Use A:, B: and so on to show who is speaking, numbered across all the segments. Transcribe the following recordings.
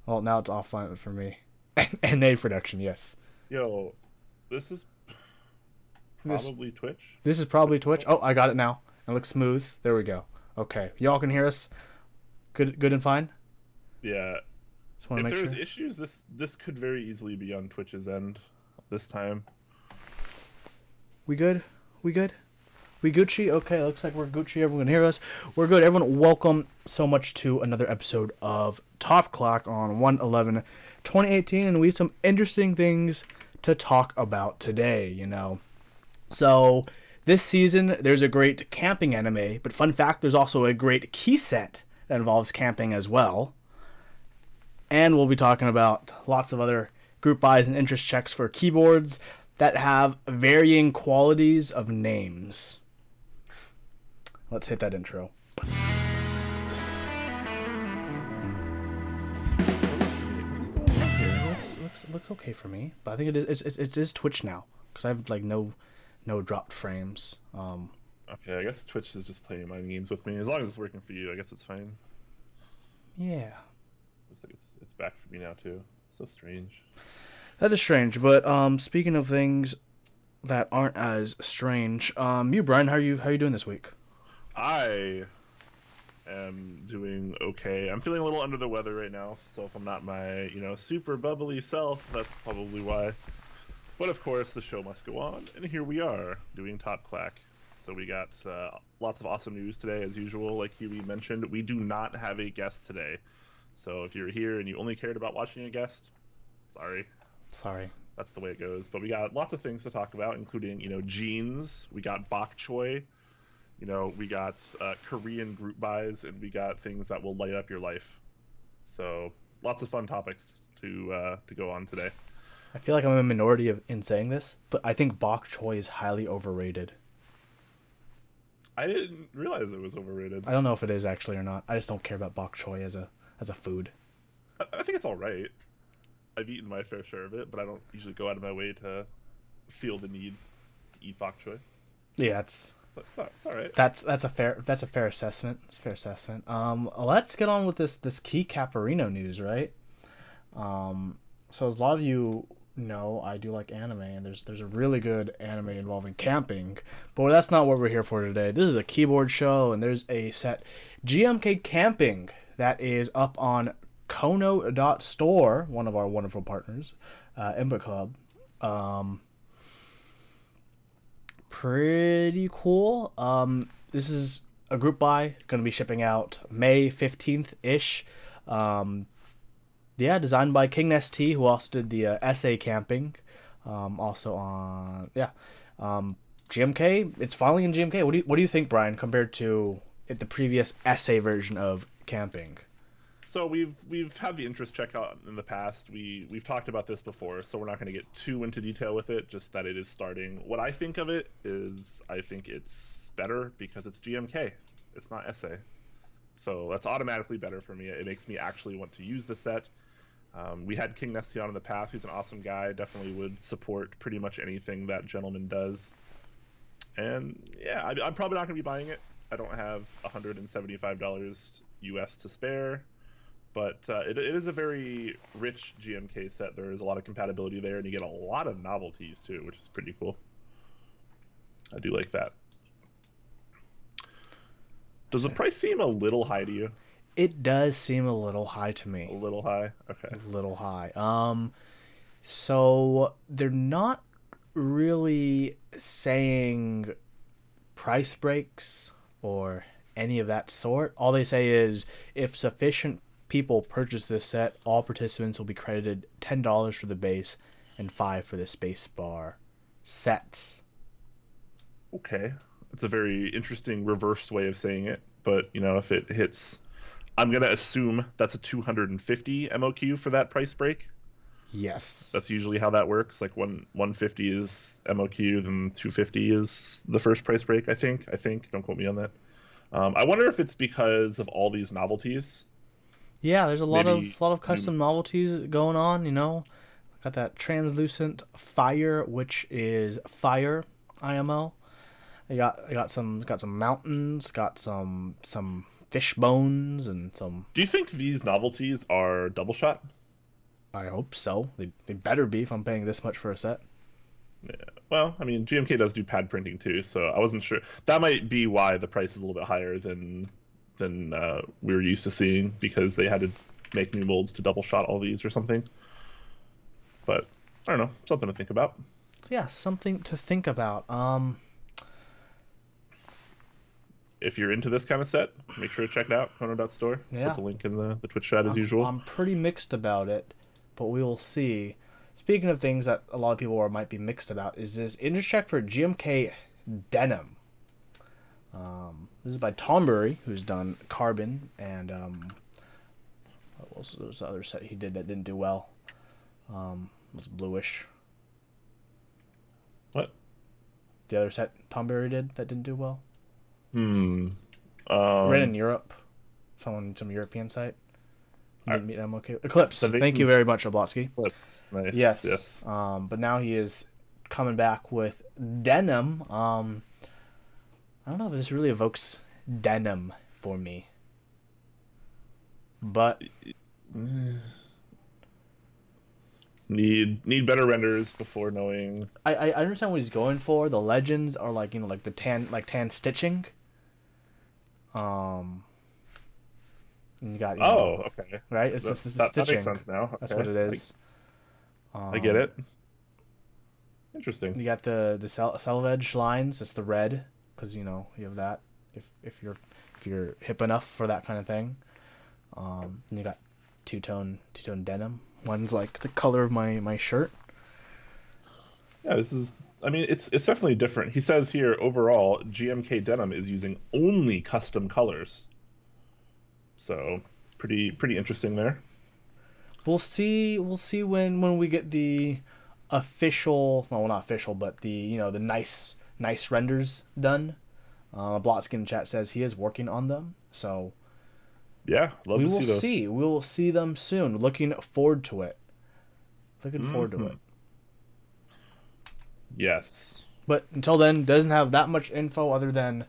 A: Well, now it's offline for me. NA production, yes.
B: Yo, this is
A: This
B: probably Twitch.
A: this is
B: Twitch
A: probably
B: as
A: Twitch.
B: well.
A: Oh, I got it now. It looks smooth. There we go. Okay, y'all can hear us. Good and fine.
B: Yeah.
A: Just want to
B: If
A: make
B: there's
A: sure.
B: issues, this could very easily be on Twitch's end this time.
A: We good? We good? We Gucci? Okay, looks like we're Gucci. Everyone can hear us. We're good. Everyone, welcome so much to another episode of Top Clock on 1/11/2018, and we have some interesting things to talk about today, So, this season, there's a great camping anime, but fun fact, there's also a great key set that involves camping as well. And we'll be talking about lots of other group buys and interest checks for keyboards that have varying qualities of names. Let's hit that intro. It looks okay for me, but I think it is Twitch now because I have like no dropped frames.
B: Okay, I guess Twitch is just playing mind games with me. As long as it's working for you, I guess it's fine.
A: Yeah,
B: Looks like it's back for me now too. So strange.
A: that is strange. But speaking of things that aren't as strange, you Brian, how you doing this week?
B: I am doing okay. I'm feeling a little under the weather right now, so if I'm not my, super bubbly self, that's probably why. But of course, the show must go on, and here we are doing Top Clack. So we got lots of awesome news today, as usual. Like Huey mentioned, we do not have a guest today. So if you're here and you only cared about watching a guest, sorry,
A: Sorry.
B: that's the way it goes. But we got lots of things to talk about, including, jeans. We got bok choy. We got Korean group buys, and we got things that will light up your life. So lots of fun topics to go on today.
A: I feel like I'm a minority in saying this, but I think bok choy is highly overrated.
B: I didn't realize it was overrated.
A: I don't know if it is actually or not. I just don't care about bok choy as a food.
B: I think it's all right. I've eaten my fair share of it, but I don't usually go out of my way to feel the need to eat bok choy.
A: Yeah, it's
B: It's all right.
A: that's a fair assessment. It's a fair assessment. Let's get on with this Keycap news, right? So as a lot of you know, I do like anime, and there's a really good anime involving camping, but that's not what we're here for today. This is a keyboard show, and there's a set GMK Camping that is up on Kono.store, one of our wonderful partners, Input Club. Pretty cool. This is a group buy, going to be shipping out May 15th ish. Yeah, designed by King ST, who also did the SA Camping. Also on GMK. It's finally in GMK. What do you think, Brian, compared to the previous SA version of Camping?
B: So we've had the interest check out in the past. We've talked about this before, so we're not going to get too into detail with it. Just that it is starting. What I think of it is, I think it's better because it's GMK. It's not SA, so that's automatically better for me. It makes me actually want to use the set. We had King Nesty on in the past. He's an awesome guy. Definitely would support pretty much anything that gentleman does. And yeah, I'm probably not going to be buying it. I don't have $175 US to spare. But it is a very rich GMK set. There is a lot of compatibility there, and you get a lot of novelties too, which is pretty cool. I do like that. Does the price seem a little high to you?
A: It does seem a little high to me.
B: A little high? Okay.
A: A little high. So they're not really saying price breaks or any of that sort. All they say is if sufficient people purchase this set, all participants will be credited $10 for the base and $5 for the space bar sets.
B: Okay. It's a very interesting reversed way of saying it, but if it hits, I'm gonna assume that's a 250 MOQ for that price break.
A: Yes.
B: That's usually how that works. Like 150 is MOQ, then 250 is the first price break. I think. Don't quote me on that. I wonder if it's because of all these novelties.
A: Yeah, there's a lot
B: Maybe
A: of custom novelties going on. Got that translucent fire, which is fire IMO. I got some mountains, got some fish bones and some.
B: Do you think these novelties are double shot?
A: I hope so. They better be if I'm paying this much for a set.
B: Yeah. Well, I mean, GMK does do pad printing too, so I wasn't sure. That might be why the price is a little bit higher than we were used to seeing, because they had to make new molds to double shot all these or something. But I don't know, something to think about.
A: Yeah, something to think about.
B: If you're into this kind of set, make sure to check it out. Kono.store.
A: Yeah.
B: Put the link in the Twitch chat as usual.
A: I'm pretty mixed about it, but we will see. Speaking of things that a lot of people might be mixed about, is this interest check for GMK Denim. This is by Tombury, who's done Carbon, and what was the other set he did that didn't do well? It was bluish.
B: What?
A: The other set Tombury did that didn't do well?
B: Ran
A: in Europe. Some European site. Didn't meet them okay. Eclipse. Thank you very much, Oblotski.
B: Eclipse. Nice.
A: Yes. But now he is coming back with Denim. I don't know if this really evokes denim for me. But
B: need better renders before knowing.
A: I understand what he's going for. The legends are like, like the tan stitching. And you got
B: okay.
A: Right? It's this
B: that
A: stitching.
B: makes sense now. Okay.
A: That's what it is.
B: I get it. Interesting.
A: You got the selvage lines. It's the red, because you have that if you're hip enough for that kind of thing. And you got two-tone denim. One's like the color of my shirt.
B: Yeah, this is. I mean, it's definitely different. He says here, overall, GMK Denim is using only custom colors. So, pretty interesting there.
A: We'll see when we get the official, well, not official, but the the nice renders done. Blotskin chat says he is working on them, so
B: yeah, love to see those.
A: We will see them soon. Looking forward to it. Forward to it.
B: Yes.
A: But until then, doesn't have that much info other than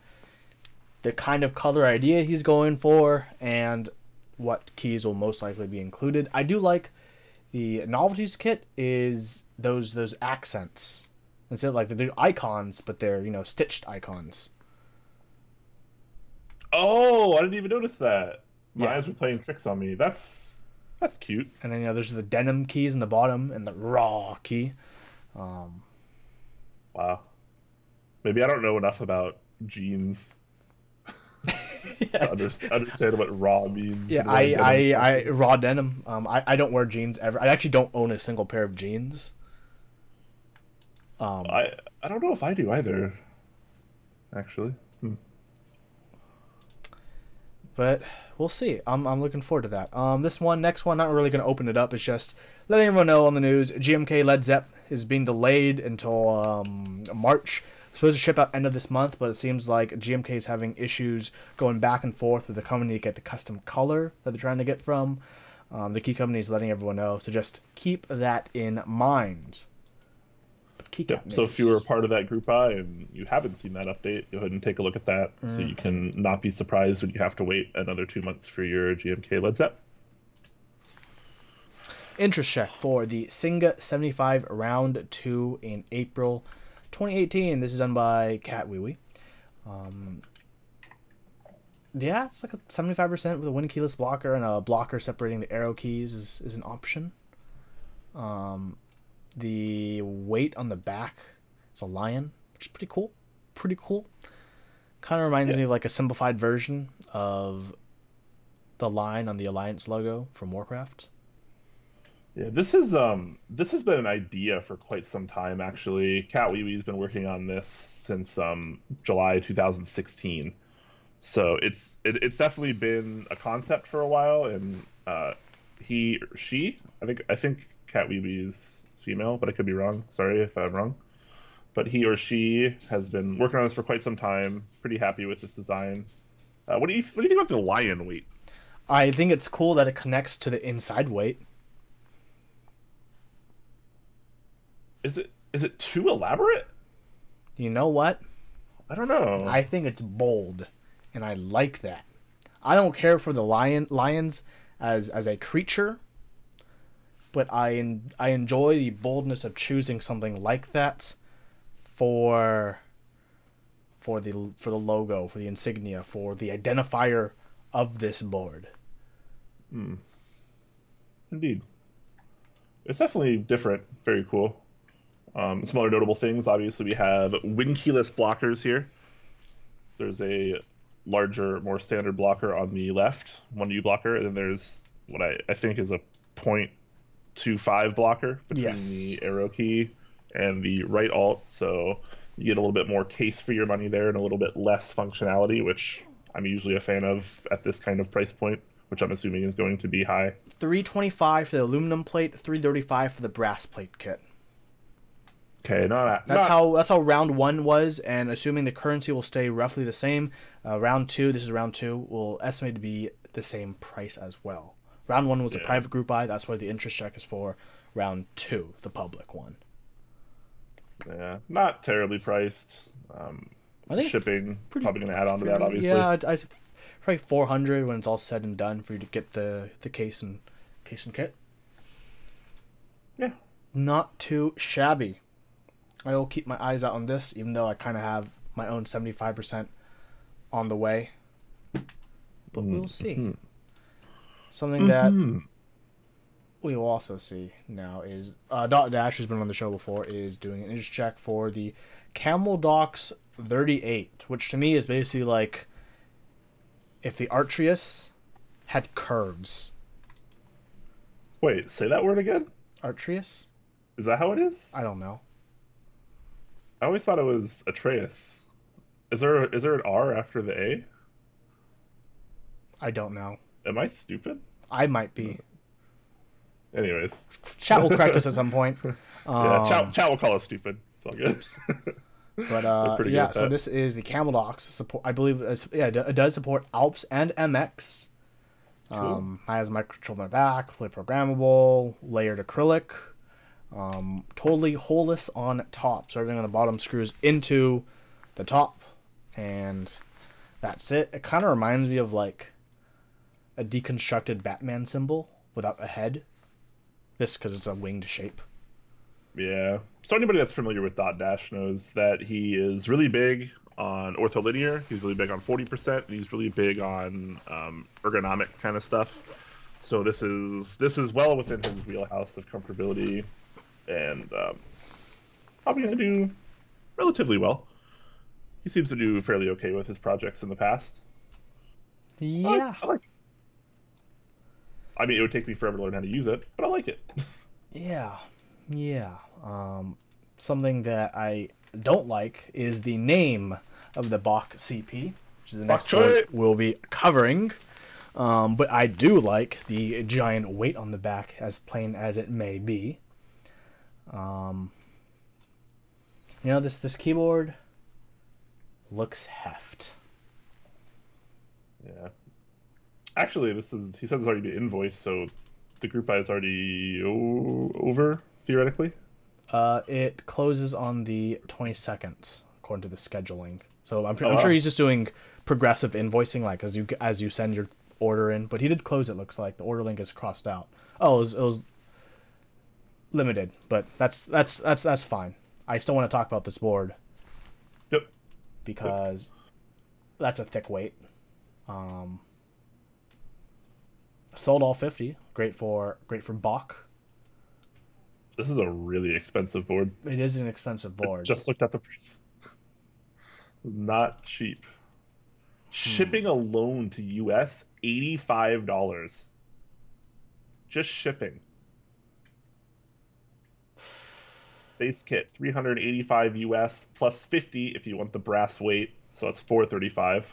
A: the kind of color idea he's going for and what keys will most likely be included. I do like the novelties kit is those accents. Instead of like they're icons, but they're stitched icons.
B: Oh, I didn't even notice that. My eyes
A: Yeah.
B: were playing tricks on me. That's cute.
A: And then there's the denim keys in the bottom and the raw key.
B: Wow. Maybe I don't know enough about jeans to understand what raw means.
A: Yeah, I raw denim. I don't wear jeans ever. I actually don't own a single pair of jeans.
B: I don't know if I do either. Actually.
A: But we'll see. I'm looking forward to that. Next one, not really going to open it up. It's just letting everyone know on the news. GMK Led Zep is being delayed until March. Supposed to ship out end of this month, but it seems like GMK is having issues going back and forth with the company to get the custom color that they're trying to get from. The key company is letting everyone know, so just keep that in mind.
B: So if you were a part of that group and you haven't seen that update, go ahead and take a look at that so you can not be surprised when you have to wait another 2 months for your GMK Led Zep.
A: Interest check for the Singa 75 Round 2 in April 2018. This is done by Cat Wee Wee. Yeah, it's like a 75% with a win keyless blocker, and a blocker separating the arrow keys is an option. The weight on the back is a lion, which is pretty cool. Kind of reminds me of like a simplified version of the line on the Alliance logo from Warcraft.
B: Yeah, this has been an idea for quite some time actually. Cat Wee Wee's been working on this since July 2016. So it's definitely been a concept for a while, and he or she, I think Cat Wee Wee's female, but I could be wrong. Sorry if I'm wrong. But he or she has been working on this for quite some time. Pretty happy with this design. What do you think about the lion weight?
A: I think it's cool that it connects to the inside weight.
B: Is it too elaborate?
A: You know what?
B: I don't know.
A: I think it's bold, and I like that. I don't care for the lions as a creature, but I enjoy the boldness of choosing something like that for the logo, for the insignia, for the identifier of this board.
B: Indeed. It's definitely different. Very cool. Some other notable things, obviously, we have wing keyless blockers here. There's a larger, more standard blocker on the left, 1U blocker, and then there's what I think is a 0.25 blocker between the arrow key and the right alt, so you get a little bit more case for your money there and a little bit less functionality, which I'm usually a fan of at this kind of price point, which I'm assuming is going to be high.
A: $325 for the aluminum plate, $335 for the brass plate kit.
B: Okay,
A: that's how round 1 was, and assuming the currency will stay roughly the same, round 2, this is round 2, will estimate to be the same price as well. Round 1 was a private group buy, that's why the interest check is for. Round 2, the public one.
B: Yeah, not terribly priced. I think shipping probably going to add on to that, obviously.
A: Yeah, I probably $400 when it's all said and done for you to get the case and kit.
B: Yeah,
A: not too shabby. I will keep my eyes out on this, even though I kind of have my own 75% on the way. But we'll see. Something that we will also see now is Dot Dash, who's been on the show before, is doing an interest check for the Cameldox 38, which to me is basically like if the Aries had curves.
B: Wait, say that word again?
A: Aries?
B: Is that how it is?
A: I don't know.
B: I always thought it was Atreus. Is there an R after the A?
A: I don't know.
B: Am I stupid?
A: I might be.
B: Anyways.
A: Chat will correct us at some point.
B: Yeah, chat will call us stupid. It's all good.
A: But yeah, so this is the Cameldox support. I believe it does support Alps and MX.
B: Cool.
A: Has microcontroller on the back, fully programmable, layered acrylic. Totally holeless on top, so everything on the bottom screws into the top, and that's it. It kind of reminds me of like a deconstructed Batman symbol without a head, just because it's a winged shape.
B: Yeah, so anybody that's familiar with Dot Dash knows that he is really big on ortholinear, he's really big on 40%, and he's really big on ergonomic kind of stuff. So this is well within his wheelhouse of comfortability, and probably going to do relatively well. He seems to do fairly okay with his projects in the past.
A: Yeah.
B: I like it. I mean, it would take me forever to learn how to use it, but I like it.
A: Yeah. Something that I don't like is the name of the BOK.CP, which is the next board we'll be covering. But I do like the giant weight on the back, as plain as it may be. This keyboard looks heft.
B: Yeah. Actually, he said it's already been invoiced, so the group buy is already over, theoretically.
A: It closes on the 22nd, according to the scheduling. So I'm sure he's just doing progressive invoicing, like as you send your order in. But he did close. It looks like the order link is crossed out. Oh, it was limited, but that's fine. I still want to talk about this board.
B: Yep.
A: Because that's a thick weight. Sold all 50. Great for BOK.
B: This is a really expensive board.
A: It is an expensive board.
B: I just looked at the price. Not cheap. Shipping alone to US, $85. Just shipping. Base kit, $385 US plus 50 if you want the brass weight, so that's $435.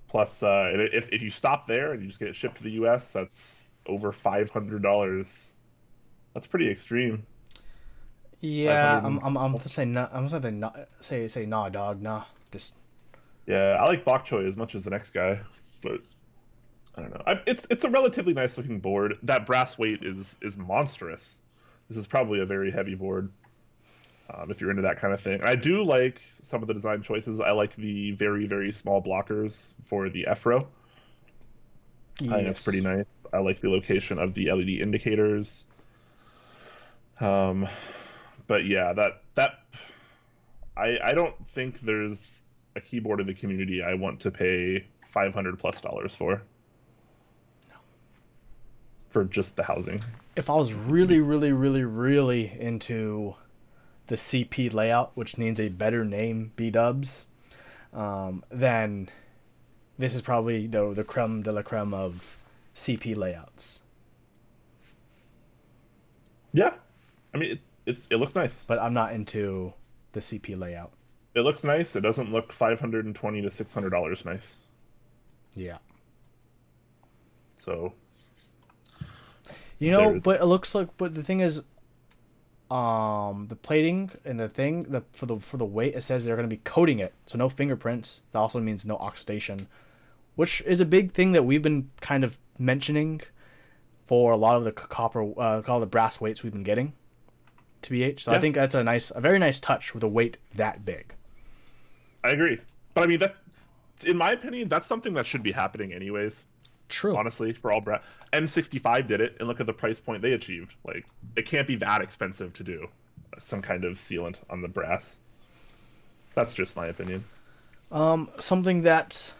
B: Plus, if you stop there and you just get it shipped to the US, that's over $500. That's pretty extreme.
A: Yeah, I'm gonna say no. I'm gonna say nah, dog, nah. Just.
B: Yeah, I like bok choy as much as the next guy, but I don't know. It's a relatively nice looking board. That brass weight is monstrous. This is probably a very heavy board. If you're into that kind of thing. I do like some of the design choices. I like the very, very small blockers for the F-row. I think it's pretty nice. I like the location of the LED indicators. But yeah, I don't think there's a keyboard in the community I want to pay $500+ for.
A: No.
B: For just the housing.
A: If I was really, really, really, really into the CP layout, which needs a better name, B-dubs, then this is probably the creme de la creme of CP layouts.
B: Yeah. I mean, it looks nice.
A: But I'm not into the CP layout.
B: It looks nice. It doesn't look $520 to $600 nice.
A: Yeah.
B: So.
A: You know, but it looks like. But the thing is, the plating and the thing for the weight, it says they're going to be coating it, so no fingerprints. That also means no oxidation, which is a big thing that we've been kind of mentioning for a lot of the all the brass weights we've been getting. TBH. So yeah. I think that's a very nice touch with a weight that big.
B: I agree, but I mean in my opinion, that's something that should be happening anyways.
A: True.
B: Honestly, for all brass, M65 did it, and look at the price point they achieved. Like, it can't be that expensive to do some kind of sealant on the brass. That's just my opinion.
A: Something that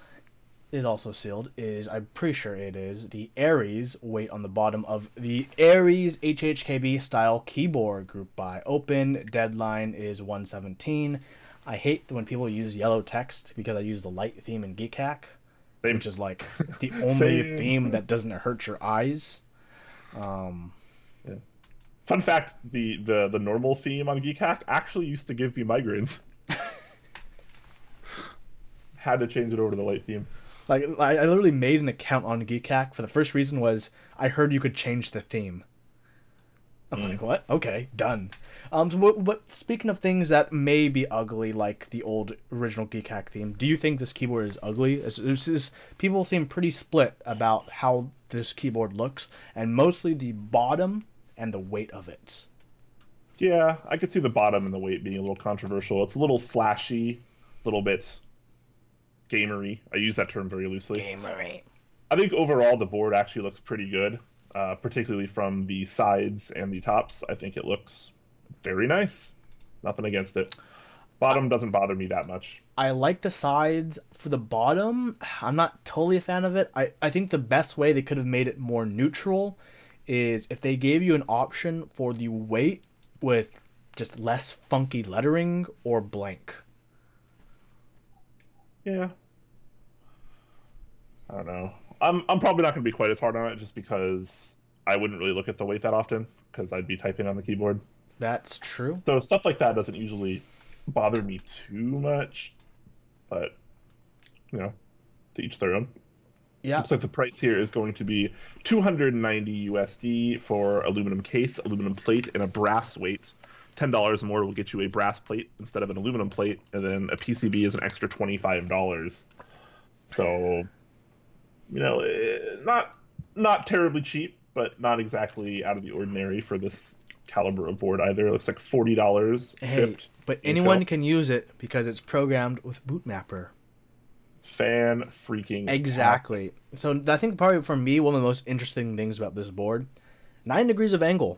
A: is also sealed is, I'm pretty sure it is, the Aries weight on the bottom of the Aries HHKB style keyboard group by Open. Deadline is 117. I hate when people use yellow text because I use the light theme in Geekhack, which is like the only theme that doesn't hurt your eyes.
B: Yeah. Fun fact, the normal theme on Geekhack actually used to give me migraines. Had to change it over to the light theme.
A: Like, I literally made an account on Geekhack for the first reason was I heard you could change the theme. I'm like, what? Okay, done. But speaking of things that may be ugly, like the old original Geekhack theme, do you think this keyboard is ugly? People seem pretty split about how this keyboard looks, and mostly the bottom and the weight of it.
B: Yeah, I could see the bottom and the weight being a little controversial. It's a little flashy, a little bit gamery. I use that term very loosely.
A: Gamery.
B: I think overall the board actually looks pretty good, particularly from the sides and the tops. I think it looks very nice. Nothing against it. Bottom doesn't bother me that much.
A: I like the sides. For the bottom, I'm not totally a fan of it. I think the best way they could have made it more neutral is if they gave you an option for the weight with just less funky lettering or blank.
B: Yeah. I don't know. I'm probably not going to be quite as hard on it just because I wouldn't really look at the weight that often because I'd be typing on the keyboard.
A: That's true.
B: So stuff like that doesn't usually bother me too much, but you know, to each their own.
A: Yeah.
B: Looks like the price here is going to be $290 USD for aluminum case, aluminum plate, and a brass weight. $10 more will get you a brass plate instead of an aluminum plate, and then a PCB is an extra $25. So, you know, not terribly cheap, but not exactly out of the ordinary for this caliber of board either. It looks like $40 shipped.
A: But anyone can use it because it's programmed with Bootmapper.
B: Fan freaking
A: exactly. So I think probably for me one of the most interesting things about this board, 9 degrees of angle.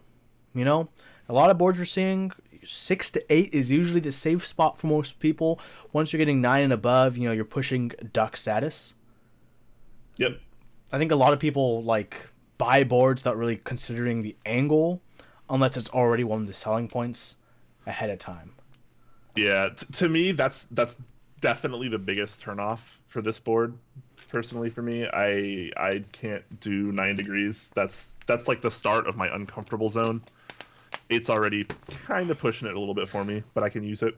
A: You know, a lot of boards we're seeing 6 to 8 is usually the safe spot for most people. Once you're getting 9 and above, you know, you're pushing duck status.
B: Yep.
A: I think a lot of people like buy boards without really considering the angle, unless it's already one of the selling points ahead of time.
B: Yeah, to me, that's definitely the biggest turnoff for this board. Personally, for me, I can't do 9 degrees. That's like the start of my uncomfortable zone. It's already kind of pushing it a little bit for me, but I can use it.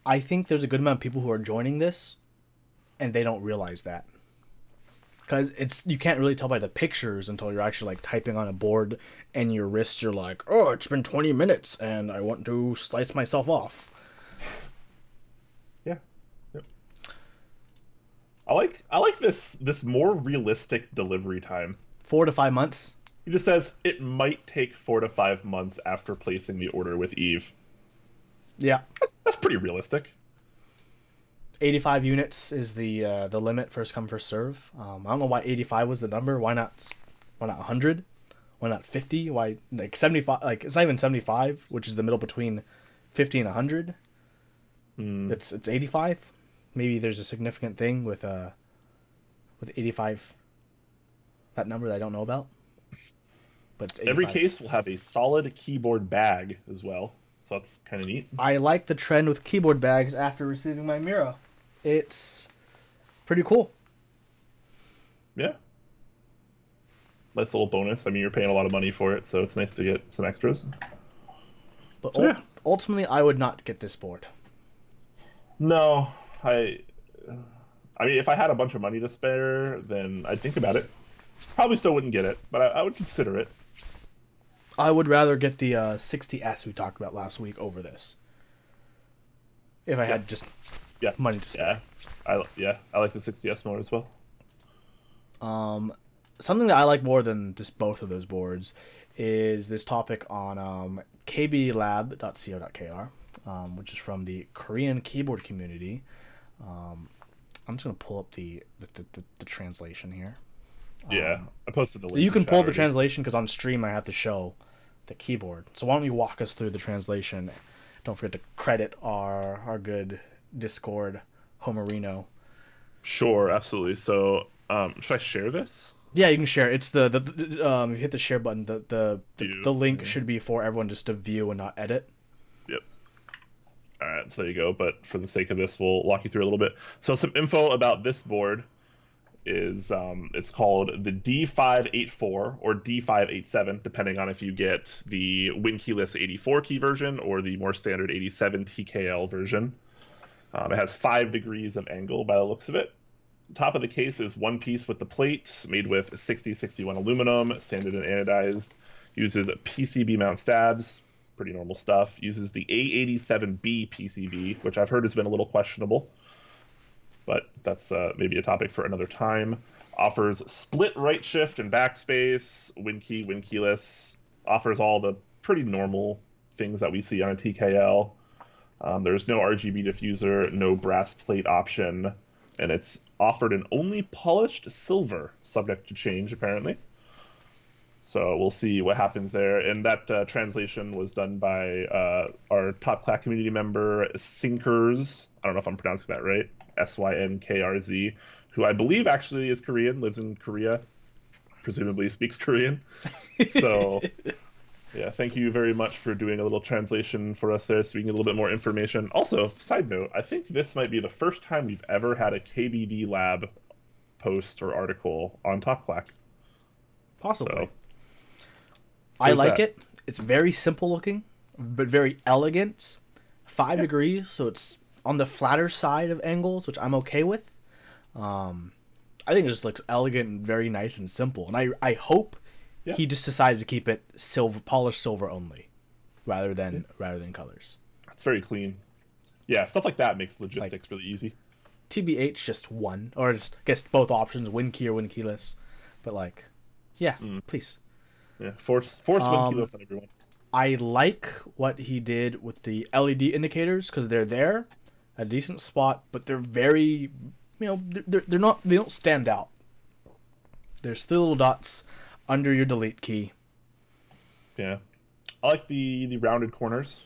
A: I think there's a good amount of people who are joining this, and they don't realize that. Because you can't really tell by the pictures until you're actually like typing on a board, and your wrists are like, oh, it's been 20 minutes, and I want to slice myself off.
B: Yeah. Yep. I like this more realistic delivery time.
A: 4 to 5 months.
B: He just says it might take 4 to 5 months after placing the order with Eve.
A: Yeah.
B: That's pretty realistic.
A: 85 units is the limit, first come first serve. I don't know why 85 was the number. Why not 100? Why not 50? Why like 75? Like it's not even 75, which is the middle between 50 and 100. It's 85. Maybe there's a significant thing with 85. That number that I don't know about. But it's 85.
B: Every case will have a solid keyboard bag as well, so that's kind of neat.
A: I like the trend with keyboard bags after receiving my Mira. It's pretty cool.
B: Yeah. Nice little bonus. I mean, you're paying a lot of money for it, so it's nice to get some extras.
A: But so, ultimately, I would not get this board.
B: No, I mean, if I had a bunch of money to spare, then I'd think about it. Probably still wouldn't get it, but I would consider it.
A: I would rather get the 60S we talked about last week over this. If I had just money to spare.
B: Yeah, I like the 60S more as well.
A: Something that I like more than just both of those boards is this topic on kbdlab.co.kr, which is from the Korean keyboard community. I'm just gonna pull up the translation here.
B: Yeah, I posted the link.
A: You can pull up the translation because on stream I have to show the keyboard. So why don't you walk us through the translation? Don't forget to credit our good Discord Homerino.
B: Sure, absolutely. So, should I share this?
A: Yeah, you can share. It's if you hit the share button, the link should be for everyone just to view and not edit.
B: Yep. All right, so there you go. But for the sake of this, we'll walk you through a little bit. So some info about this board is it's called the D584 or D587, depending on if you get the Win keyless 84 key version or the more standard 87 TKL version. It has 5 degrees of angle by the looks of it. Top of the case is one piece with the plate, made with 6061 aluminum, sanded and anodized. Uses PCB mount stabs, pretty normal stuff. Uses the A87B PCB, which I've heard has been a little questionable, but that's maybe a topic for another time. Offers split right shift and backspace, Win key, Win keyless. Offers all the pretty normal things that we see on a TKL. There's no RGB diffuser, no brass plate option, and it's offered in only polished silver, subject to change apparently. So we'll see what happens there. And that translation was done by our top Clack community member, Synkrz. I don't know if I'm pronouncing that right. Synkrz, who I believe actually is Korean, lives in Korea, presumably speaks Korean. So yeah, thank you very much for doing a little translation for us there so we can get a little bit more information. Also, side note, I think this might be the first time we've ever had a KBD Lab post or article on Top Clack.
A: Possibly.
B: So,
A: I like it. It's very simple looking, but very elegant. 5 degrees, so it's on the flatter side of angles, which I'm okay with. I think it just looks elegant and very nice and simple. And I hope he just decides to keep it silver, polished silver only, rather than colors.
B: It's very clean. Yeah, stuff like that makes logistics really easy.
A: TBH just one, or just I guess both options, Win key or Win keyless. But like, please.
B: Yeah, force Win keyless on everyone.
A: I like what he did with the LED indicators because they're there, a decent spot, but they're very, they don't stand out. There's still little dots under your delete key. Yeah.
B: I like the rounded corners.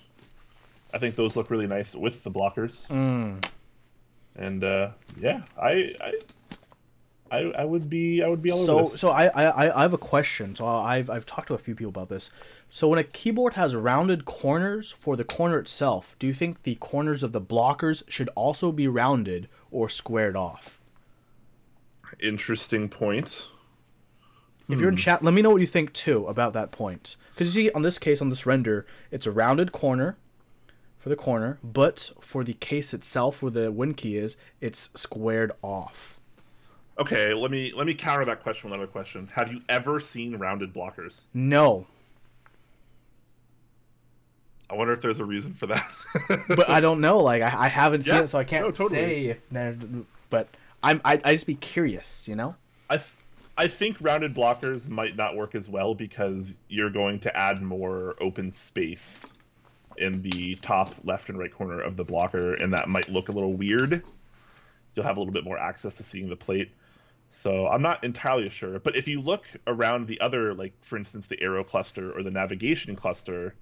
B: I think those look really nice with the blockers. And I would be all over this.
A: So I have a question. So I've talked to a few people about this. So when a keyboard has rounded corners for the corner itself, do you think the corners of the blockers should also be rounded or squared off?
B: Interesting point.
A: If you're in chat, let me know what you think too about that point. Because you see, on this case, on this render, it's a rounded corner for the corner, but for the case itself, where the Win key is, it's squared off.
B: Okay, let me counter that question with another question. Have you ever seen rounded blockers?
A: No.
B: I wonder if there's a reason for that.
A: But I don't know. Like I haven't seen it, so I can't say if. But I'd just be curious,
B: I think rounded blockers might not work as well because you're going to add more open space in the top left and right corner of the blocker, and that might look a little weird. you'll have a little bit more access to seeing the plate. So I'm not entirely sure. But if you look around the other, like for instance, the aero cluster or the navigation cluster,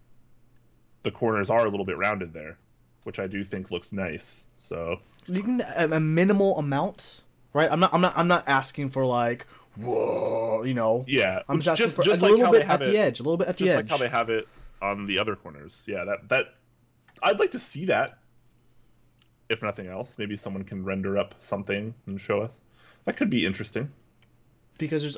B: the corners are a little bit rounded there, which I do think looks nice. So
A: you can a minimal amount, right? I'm not asking for like, whoa, you know.
B: Yeah,
A: I'm just asking for
B: just
A: a
B: like
A: little bit at the edge, a little bit at the edge.
B: Just like how they have it on the other corners. Yeah, that I'd like to see that. If nothing else, maybe someone can render up something and show us. That could be interesting.
A: Because there's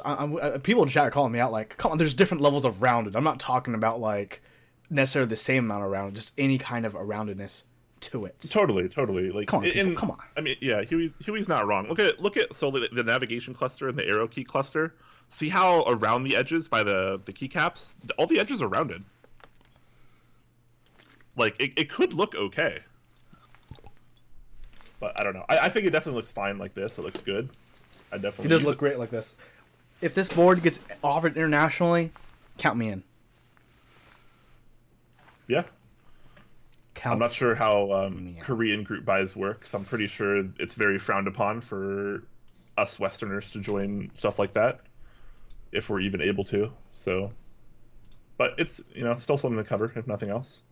A: people in chat are calling me out like, come on, there's different levels of rounded. I'm not talking about like necessarily the same amount of rounded, just any kind of roundedness to it.
B: Totally. Like,
A: come on, come on.
B: I mean, yeah, Huey's not wrong. Look at so the navigation cluster and the arrow key cluster. See how around the edges by the keycaps, all the edges are rounded. Like it could look okay. But I don't know. I think it definitely looks fine like this. It looks good. It
A: does look great like this. If this board gets offered internationally, count me in.
B: Yeah. I'm not sure how Korean group buys work, so I'm pretty sure it's very frowned upon for us Westerners to join stuff like that, if we're even able to. So, but it's still something to cover, if nothing else.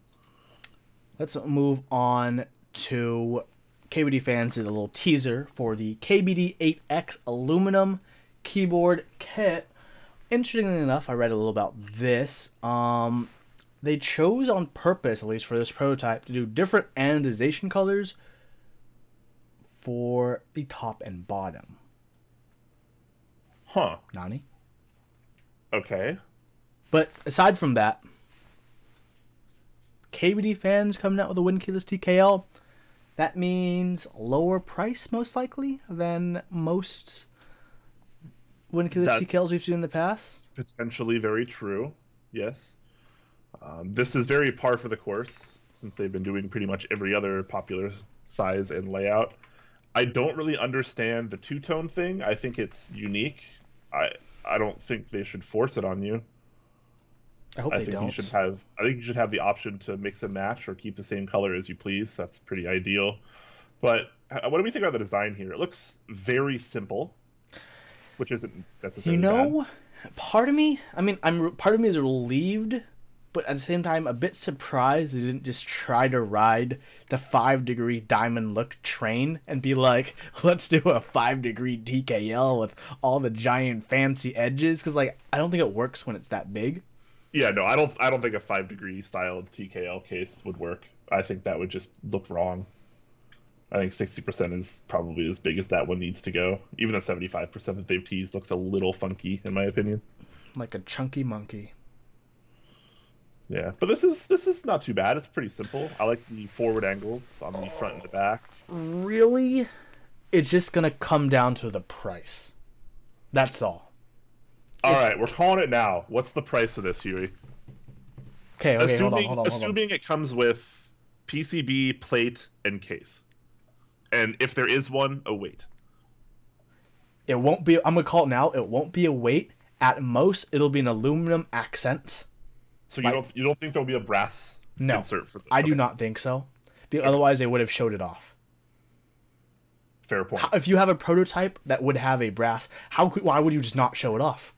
A: Let's move on to KBD fans did a little teaser for the KBD8X aluminum keyboard kit. Interestingly enough, I read a little about this. They chose on purpose, at least for this prototype, to do different anodization colors for the top and bottom.
B: Huh.
A: Nani?
B: Okay.
A: But aside from that, KBD fans coming out with a win-keyless TKL. That means lower price, most likely, than most win-keyless TKLs we've seen in the past.
B: Potentially very true, yes. This is very par for the course, since they've been doing pretty much every other popular size and layout. I don't really understand the two-tone thing. I think it's unique. I don't think they should force it on you.
A: I hope they don't.
B: I think you should have the option to mix and match or keep the same color as you please. That's pretty ideal. But what do we think about the design here? It looks very simple, which isn't necessarily bad.
A: Part of me, part of me is relieved, but at the same time a bit surprised they didn't just try to ride the 5-degree diamond look train and be like, let's do a 5-degree TKL with all the giant fancy edges, because like I don't think it works when it's that big.
B: Yeah, no, I don't think a 5-degree styled TKL case would work. I think that would just look wrong. I think 60% is probably as big as that one needs to go. Even the 75% that they've teased looks a little funky, in my opinion.
A: Like a chunky monkey.
B: Yeah, but this is not too bad. It's pretty simple. I like the forward angles on the front and the back.
A: Really? It's just gonna come down to the price. That's all.
B: All right, we're calling it now. What's the price of this, Huey?
A: Okay, hold on.
B: Assuming it comes with PCB, plate, and case. And if there is one, a weight.
A: It won't be, I'm going to call it now, it won't be a weight. At most, it'll be an aluminum accent.
B: So you don't think there'll be a brass insert for this?
A: I do not think so. Because otherwise, they would have showed it off.
B: Fair point.
A: If you have a prototype that would have a brass, why would you just not show it off?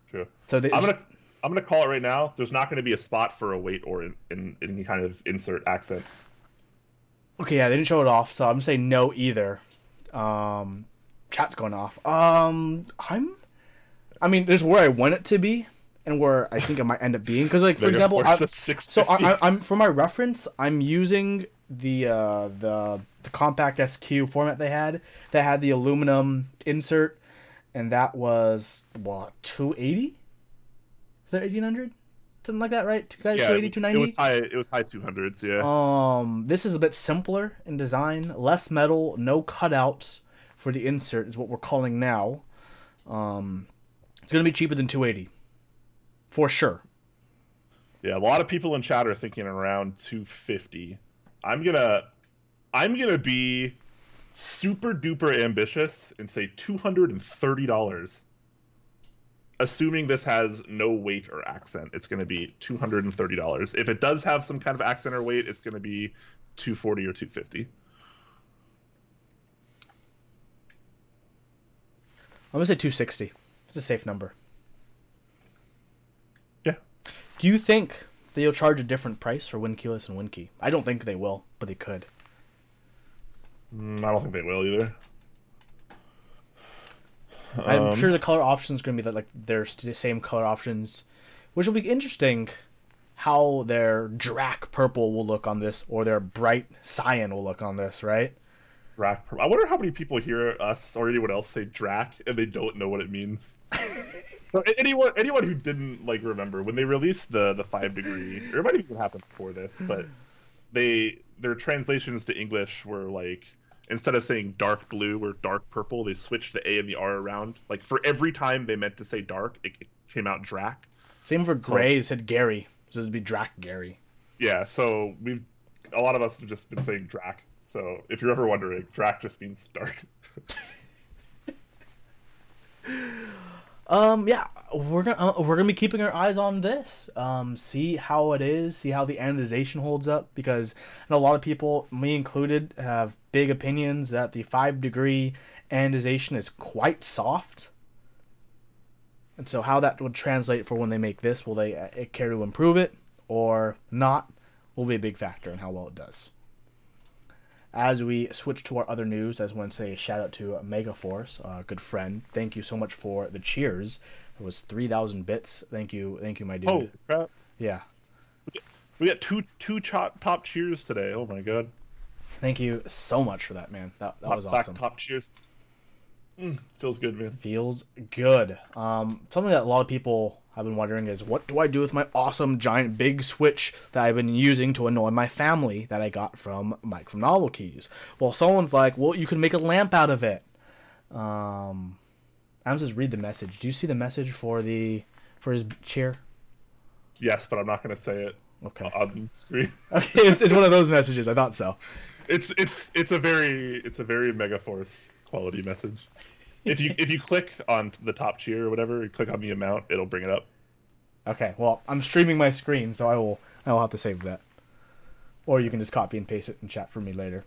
B: True.
A: So
B: I'm gonna call it right now. There's not gonna be a spot for a weight or in any kind of insert accent.
A: Okay, yeah, they didn't show it off, so I'm gonna say no either. Chat's going off. This is where I want it to be, and where I think it might end up being. Because, like, for example, I'm for my reference, I'm using the compact SQ format they had. That had the aluminum insert. And that was, what, 280? The 1800? Something like that, right? Guys,
B: yeah,
A: 280, 290?
B: It was high 200s, yeah.
A: This is a bit simpler in design. Less metal, no cutouts for the insert is what we're calling now. It's going to be cheaper than 280. For sure.
B: Yeah, a lot of people in chat are thinking around 250. I'm gonna be super duper ambitious and say $230. Assuming this has no weight or accent, it's going to be $230. If it does have some kind of accent or weight, it's going to be $240 or $250.
A: I'm gonna say 260. It's a safe number.
B: Yeah.
A: Do you think they'll charge a different price for wind keyless and wind key? I don't think they will, but they could.
B: I don't think they will either.
A: I'm sure the color options are gonna be that like their same color options, which will be interesting. How their Drac purple will look on this, or their bright cyan will look on this, right?
B: Drac purple. I wonder how many people hear us or anyone else say Drac and they don't know what it means. So anyone who didn't like remember when they released the 5 degree, or it might even happen before this, but their translations to English were like, instead of saying dark blue or dark purple, they switched the A and the R around. Like for every time they meant to say dark, it came out Drac.
A: Same for gray. It said Gary. So it'd be Drac Gary.
B: Yeah, so a lot of us have just been saying Drac. So if you're ever wondering, Drac just means dark.
A: Yeah, we're gonna be keeping our eyes on this. See how it is. See how the anodization holds up, because I know a lot of people, me included, have big opinions that the 5 degree anodization is quite soft. And so how that would translate for when they make this, will they care to improve it or not, will be a big factor in how well it does. As we switch to our other news, I just want to say a shout out to Megaforce, a good friend. Thank you so much for the cheers. It was 3,000 bits. Thank you, my dude.
B: Oh crap!
A: Yeah,
B: we got two top cheers today. Oh my god!
A: Thank you so much for that, man. That was awesome.
B: Top cheers. Feels good, man.
A: Feels good. Something that a lot of people have been wondering is, what do I do with my awesome giant big switch that I've been using to annoy my family that I got from Mike from Novelkeys? Well, someone's like, well, you can make a lamp out of it. I'm just read the message. Do you see the message for his cheer?
B: Yes, but I'm not going to say it.
A: Okay.
B: On screen.
A: Okay, it's one of those messages. I thought so.
B: It's a very Megaforce quality message. If you click on the top cheer or whatever, you click on the amount, it'll bring it up.
A: Okay, well, I'm streaming my screen, so I will have to save that. Or you can just copy and paste it in chat for me later.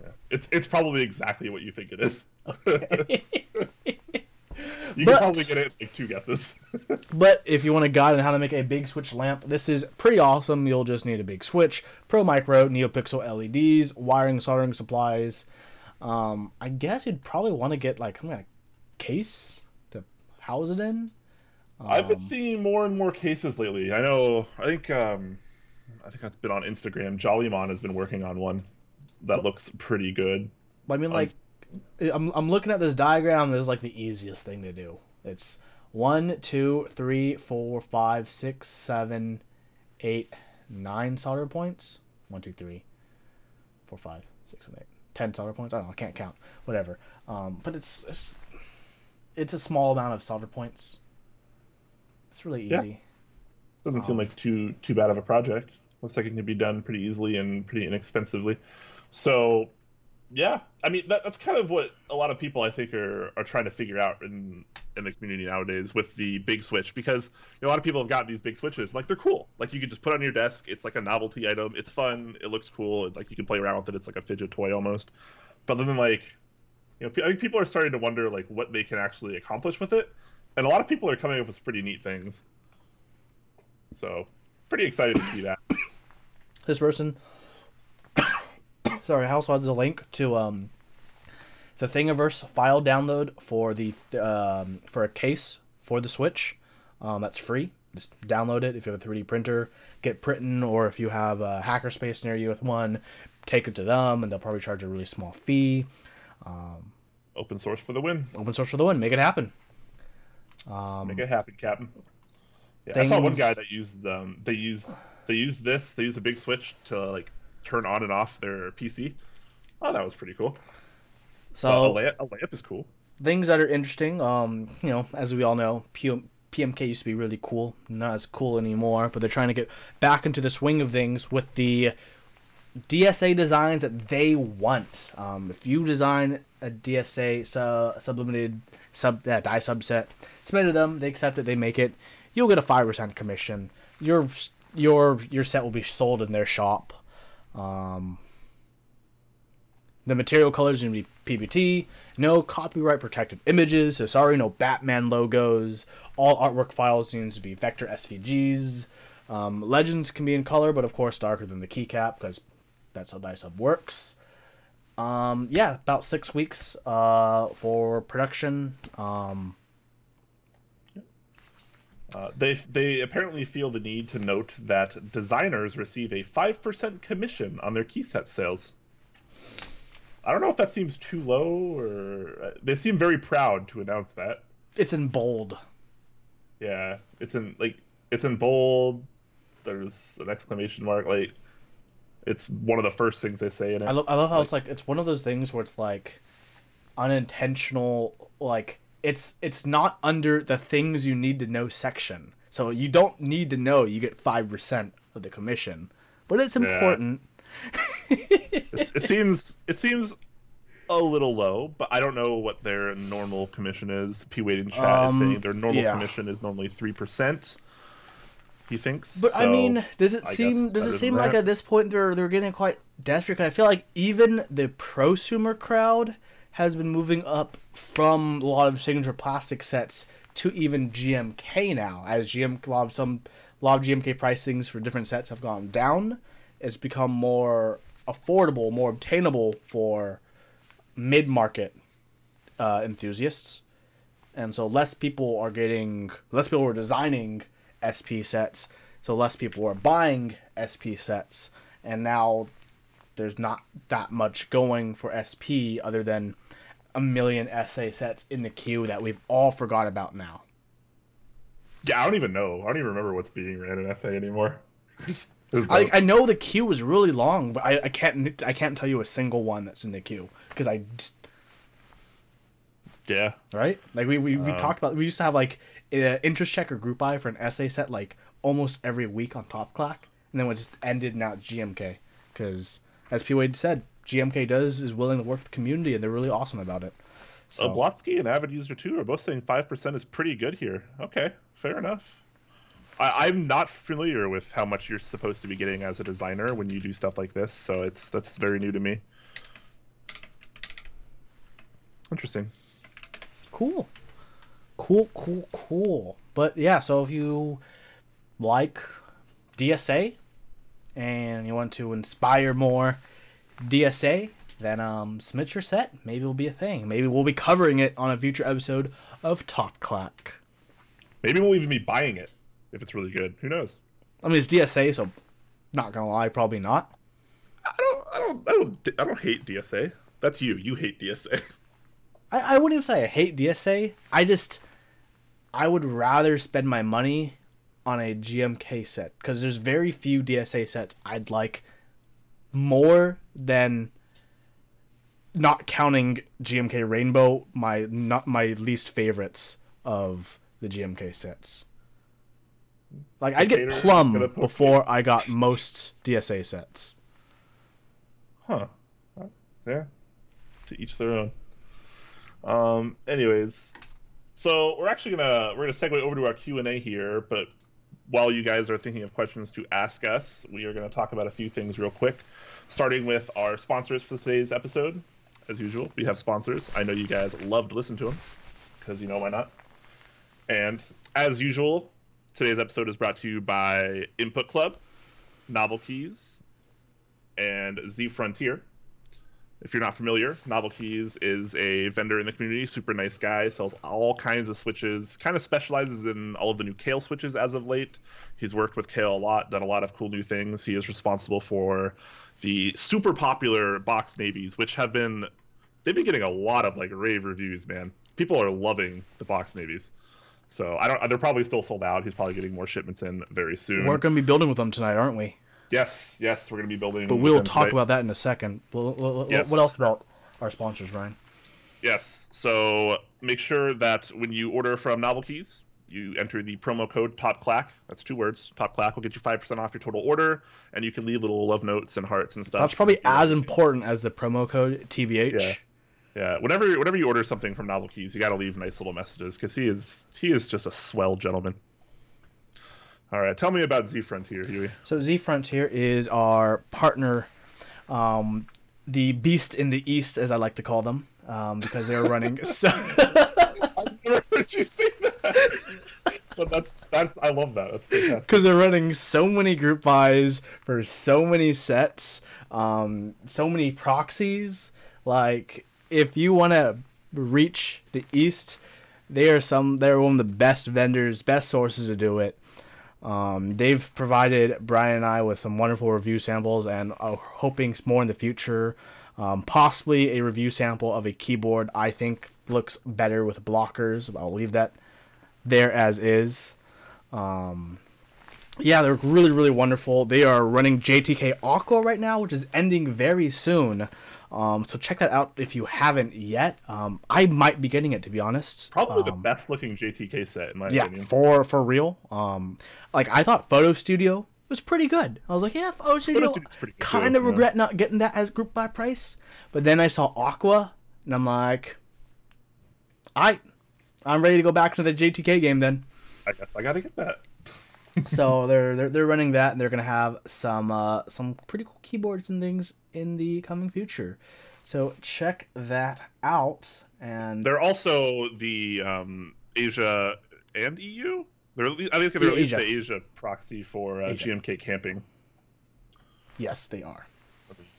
B: Yeah. It's probably exactly what you think it is.
A: Okay.
B: You can probably get it in like 2 guesses.
A: But if you want a guide on how to make a big switch lamp, this is pretty awesome. You'll just need a big switch, Pro Micro, NeoPixel LEDs, wiring, soldering supplies. I guess you'd probably want to get like something like a case to house it in.
B: I've been seeing more and more cases lately. I think that's been on Instagram. Jollymon has been working on one that looks pretty good.
A: I mean, like, I'm looking at this diagram. This is like the easiest thing to do. It's 1, 2, 3, 4, 5, 6, 7, 8, 9 solder points. 1, 2, 3, 4, 5, 6, 7, 8. 10 solder points. I don't know. I can't count. Whatever. But it's a small amount of solder points. It's really easy.
B: Yeah. Doesn't seem like too bad of a project. Looks like it can be done pretty easily and pretty inexpensively. So, yeah. I mean, that's kind of what a lot of people, I think, are trying to figure out in the community nowadays with the big switch, because a lot of people have got these big switches. Like, they're cool. Like, you can just put it on your desk. It's like a novelty item. It's fun. It looks cool. Like, you can play around with it. It's like a fidget toy almost. But then, like, I think people are starting to wonder, like, what they can actually accomplish with it. And a lot of people are coming up with pretty neat things. So, pretty excited to see that.
A: This person, sorry, also has a link to the Thingiverse file download for the for a case for the Switch. That's free. Just download it if you have a 3D printer, get printing, or if you have a hackerspace near you with one, take it to them, and they'll probably charge a really small fee.
B: Open source for the win.
A: Open source for the win. Make it happen.
B: Make it happen, Captain. Yeah, I saw one guy that used they use a big switch to like turn on and off their PC. Oh, that was pretty cool.
A: So
B: a lamp is cool.
A: Things that are interesting, as we all know, PMK used to be really cool. Not as cool anymore, but they're trying to get back into the swing of things with the DSA designs that they want. If you design a DSA sublimated die subset, submit to them, they accept it, they make it, you'll get a 5% commission. Your set will be sold in their shop. The material colors are going to be PBT. No copyright protected images. So sorry, no Batman logos. All artwork files needs to be vector SVGs. Legends can be in color, but of course darker than the keycap because that's how DSA works. Yeah, about 6 weeks for production.
B: They apparently feel the need to note that designers receive a 5% commission on their key set sales. I don't know if that seems too low, or they seem very proud to announce that.
A: It's in bold.
B: Yeah, it's in bold. There's an exclamation mark. Like, it's one of the first things they say in it.
A: I love how it's one of those things where it's like unintentional. Like it's not under the things you need to know section, so you don't need to know. You get 5% of the commission, but it's important.
B: It seems a little low, but I don't know what their normal commission is. P Wade in chat is saying their normal commission is normally 3%. He thinks.
A: But so, I mean, does it seem like at this point they're getting quite desperate? Cause I feel like even the prosumer crowd has been moving up from a lot of signature plastic sets to even GMK now, as a lot of GMK pricings for different sets have gone down. It's become more affordable, more obtainable for mid-market enthusiasts, and so less people are designing SP sets, so less people are buying SP sets, and now there's not that much going for SP other than a million SA sets in the queue that we've all forgot about now.
B: Yeah, I don't even know. I don't even remember what's being ran in SA anymore.
A: I know the queue is really long, but I can't tell you a single one that's in the queue because I just right, like we talked about, we used to have like an interest check or group buy for an SA set like almost every week on Top Clack, and then we just ended now at GMK because as P Wade said, GMK is willing to work with the community and they're really awesome about it. So
B: Blotsky and Avid User 2 are both saying 5% is pretty good here. Okay, fair enough. I'm not familiar with how much you're supposed to be getting as a designer when you do stuff like this, so that's very new to me. Interesting.
A: Cool. But yeah, so if you like DSA and you want to inspire more DSA, then submit your set. Maybe it'll be a thing. Maybe we'll be covering it on a future episode of Top Clack.
B: Maybe we'll even be buying it. If it's really good, who knows?
A: I mean, it's DSA, so not gonna lie, probably not.
B: I don't hate DSA. That's you. You hate DSA.
A: I wouldn't even say I hate DSA. I would rather spend my money on a GMK set because there's very few DSA sets I'd like more than, not counting GMK Rainbow, not my least favorites of the GMK sets. Like, I'd get Plum before I got most DSA sets.
B: Huh. Yeah. To each their own. Anyways, so we're gonna segue over to our Q&A here, but while you guys are thinking of questions to ask us, we are gonna talk about a few things real quick, starting with our sponsors for today's episode. As usual, we have sponsors. I know you guys love to listen to them, because you know why not. And as usual, today's episode is brought to you by Input Club, Novel Keys, and Z Frontier. If you're not familiar, Novel Keys is a vendor in the community, super nice guy, sells all kinds of switches, kind of specializes in all of the new Kale switches as of late. He's worked with Kale a lot, done a lot of cool new things. He is responsible for the super popular box navies, which they've been getting a lot of like rave reviews, man. People are loving the box navies. So they're probably still sold out. He's probably getting more shipments in very soon.
A: We're going to be building with them tonight, aren't we?
B: Yes, we're going to be building.
A: But we'll talk about that in a second. Yes. What else about our sponsors, Ryan?
B: Yes. So make sure that when you order from Novel Keys, you enter the promo code TOPCLACK. That's 2 words. TOPCLACK will get you 5% off your total order, and you can leave little love notes and hearts and stuff.
A: That's probably as important as the promo code TBH.
B: Yeah. Yeah, whenever you order something from Novel Keys, you got to leave nice little messages because he is just a swell gentleman. All right, tell me about Z Frontier, Huey.
A: So Z Frontier is our partner the Beast in the East, as I like to call them, because they're running so.
B: I've never heard you say that. But that's I love that. That's fantastic.
A: Because they're running so many group buys for so many sets, so many proxies. Like, if you want to reach the East, they're one of the best vendors, best sources to do it. They've provided Brian and I with some wonderful review samples, and are hoping more in the future. Possibly a review sample of a keyboard I think looks better with blockers. I'll leave that there as is. Yeah, they're really, really wonderful. They are running JTK Aqua right now, which is ending very soon. So check that out if you haven't yet. I might be getting it, to be honest.
B: Probably the best looking JTK set in my opinion.
A: Yeah, for real. Like, I thought Photo Studio was pretty good. I was like, yeah, Photo Studio. Kind of regret not getting that as group buy price. But then I saw Aqua, and I'm like, I'm ready to go back to the JTK game then.
B: I guess I gotta get that.
A: So they're running that, and they're gonna have some pretty cool keyboards and things in the coming future. So check that out. And
B: they're also the Asia and EU. I think they're at least the Asia proxy for GMK Camping.
A: Yes, they are.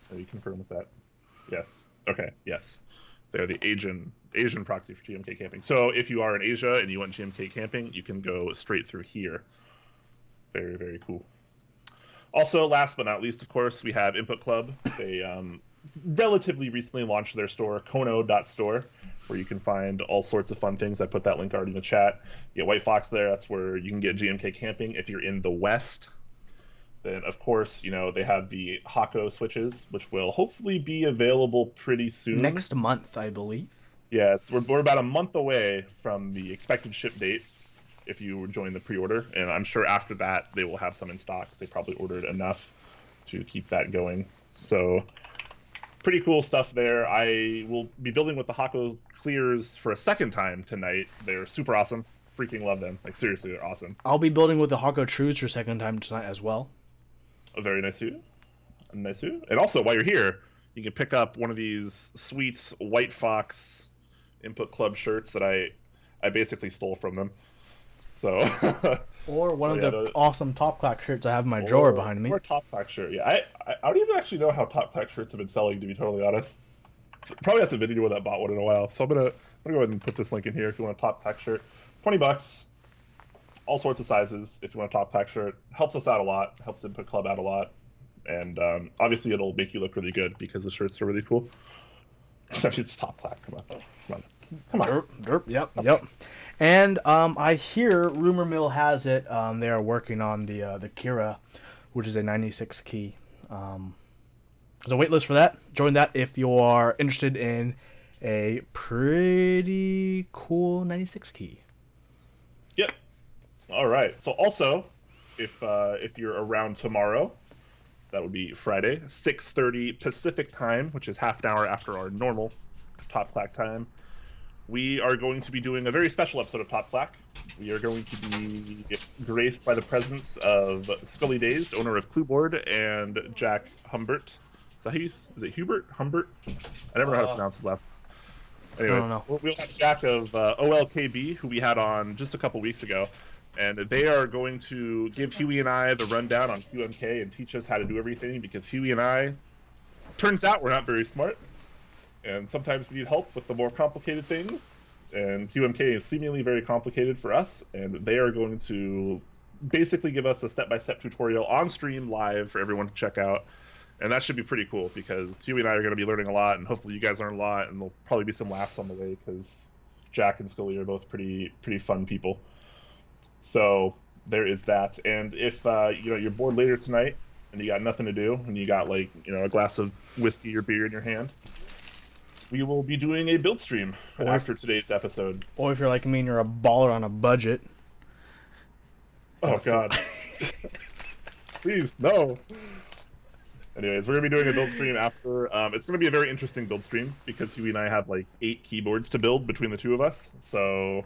B: Can you confirm with that? Yes. Okay. Yes. They're the Asian proxy for GMK Camping. So if you are in Asia and you want GMK Camping, you can go straight through here. Very, very cool. Also, last but not least, of course, we have Input Club. They relatively recently launched their store, Kono.store, where you can find all sorts of fun things. I put that link already in the chat. You get White Fox there. That's where you can get GMK Camping. If you're in the West, then, of course, they have the Hako switches, which will hopefully be available pretty soon.
A: Next month, I believe.
B: Yeah, we're about a month away from the expected ship date if you join the pre-order. And I'm sure after that, they will have some in stock, because they probably ordered enough to keep that going. So, pretty cool stuff there. I will be building with the Hako Clears for a second time tonight. They're super awesome. Freaking love them. Like, seriously, they're awesome.
A: I'll be building with the Hako Trues for a second time tonight as well.
B: A very nice suit. And also, while you're here, you can pick up one of these sweet White Fox Input Club shirts that I basically stole from them. So
A: or one of the awesome Top Clack shirts I have in my drawer behind me.
B: Or Top Clack shirt. Yeah, I don't even actually know how Top Clack shirts have been selling, to be totally honest. Probably has a video with that bought one in a while. So I'm gonna go ahead and put this link in here if you want a Top Clack shirt. $20. All sorts of sizes if you want a Top Clack shirt. Helps us out a lot. Helps Input Club out a lot. And obviously it'll make you look really good because the shirts are really cool. Except it's Top Clack. Come on.
A: Derp. Yep. And I hear rumor mill has it. They are working on the Kira, which is a 96 key. There's a waitlist for that. Join that if you are interested in a pretty cool 96 key.
B: Yep. All right. So also, if you're around tomorrow, that would be Friday, 6:30 Pacific time, which is half an hour after our normal Top Clack time. We are going to be doing a very special episode of Top Clack. We are going to be graced by the presence of Scully Days, owner of Clueboard, and Jack Humbert. Is it Hubert? Humbert? I never know how to pronounce his last name. Anyways,
A: I don't know.
B: We'll have Jack of OLKB, who we had on just a couple weeks ago. And they are going to give Huey and I the rundown on QMK and teach us how to do everything, because Huey and I, turns out we're not very smart. And sometimes we need help with the more complicated things. And QMK is seemingly very complicated for us. And they are going to basically give us a step-by-step tutorial on stream live for everyone to check out. And that should be pretty cool, because Huey and I are going to be learning a lot. And hopefully you guys learn a lot. And there'll probably be some laughs on the way, because Jack and Scully are both pretty fun people. So there is that. And if you're bored later tonight and you got nothing to do and you got a glass of whiskey or beer in your hand, we will be doing a build stream after today's episode.
A: Or if you're like me and you're a baller on a budget.
B: Oh God. Please, no. Anyways, we're going to be doing a build stream after. It's going to be a very interesting build stream, because Huey and I have 8 keyboards to build between the two of us. So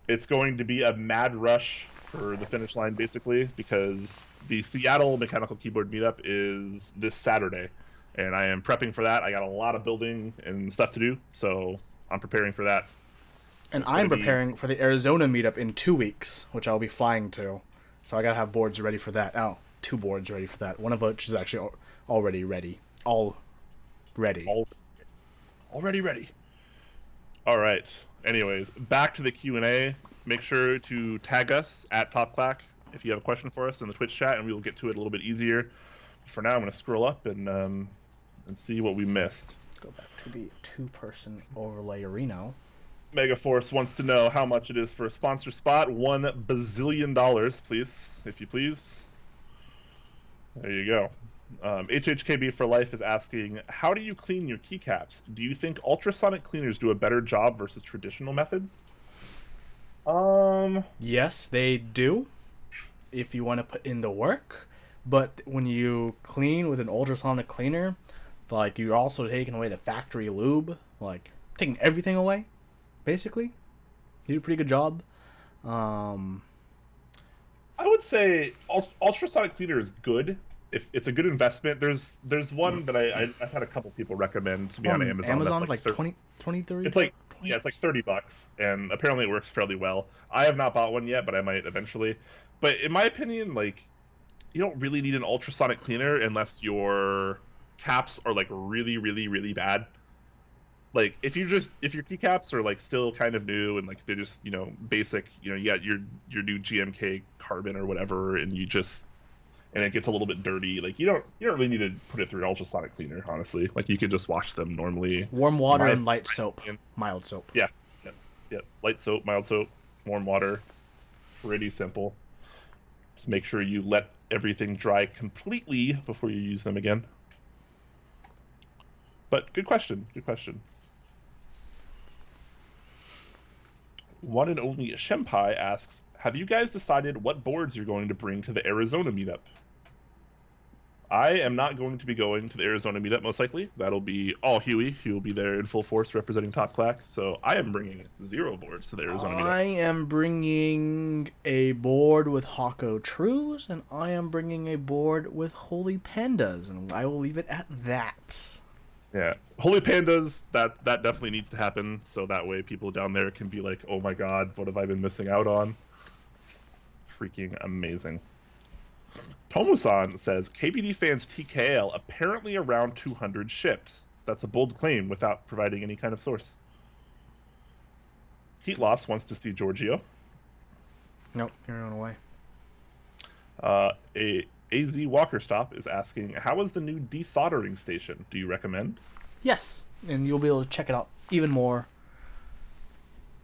B: it's going to be a mad rush for the finish line, basically, because the Seattle Mechanical Keyboard Meetup is this Saturday. and I am prepping for that. I got a lot of building and stuff to do, so I'm preparing for that.
A: And I'm preparing for the Arizona meetup in 2 weeks, which I'll be flying to. So I gotta have boards ready for that. Oh, 2 boards ready for that. One of which is actually already ready. Already ready. All right. Anyways, back to the Q&A. Make sure to tag us at TopClack if you have a question for us in the Twitch chat, and we will get to it a little bit easier. For now, I'm going to scroll up and see what we missed. Go back to the 2-person overlay arena.
B: Megaforce wants to know how much it is for a sponsor spot. $1 bazillion, please, if you please. There you go. HHKB for Life is asking, how do you clean your keycaps? Do you think ultrasonic cleaners do a better job versus traditional methods?
A: Yes, they do, if you want to put in the work. But when you clean with an ultrasonic cleaner, like, you're also taking away the factory lube, like taking everything away, basically. You do a pretty good job.
B: I would say ultrasonic cleaner is good. If it's a good investment. There's one that I've had a couple people recommend to be on Amazon.
A: Amazon,
B: that's
A: like 30.
B: It's like, yeah, it's like $30, and apparently it works fairly well. I have not bought one yet, but I might eventually. But in my opinion, like, you don't really need an ultrasonic cleaner unless your caps are like really, really, really bad. Like, if your keycaps are like still kind of new and like they're just, you know, basic, you know, you got your new GMK carbon or whatever, and it gets a little bit dirty, like, you don't really need to put it through an ultrasonic cleaner, honestly. Like, you could just wash them normally.
A: Warm water and light soap. Mild soap.
B: Yeah. Light soap, mild soap, warm water. Pretty simple. Just make sure you let everything dry completely before you use them again. But good question. One and only Shempai asks, have you guys decided what boards you're going to bring to the Arizona meetup? I am not going to be going to the Arizona meetup, most likely. That'll be all Huey. He will be there in full force representing Top Clack. So I am bringing 0 boards to the Arizona meetup.
A: I am bringing a board with Hako Trues, and I am bringing a board with Holy Pandas, and I will leave it at that.
B: Yeah, Holy Pandas, that definitely needs to happen, so that way people down there can be like, oh my god, what have I been missing out on? Freaking amazing. Tomusan says, KBD fans TKL apparently around 200 shipped. That's a bold claim without providing any kind of source. Heat Loss wants to see Giorgio.
A: Nope, you're on the way.
B: A AZ Walker Stop is asking, how is the new desoldering station? Do you recommend?
A: Yes, and you'll be able to check it out even more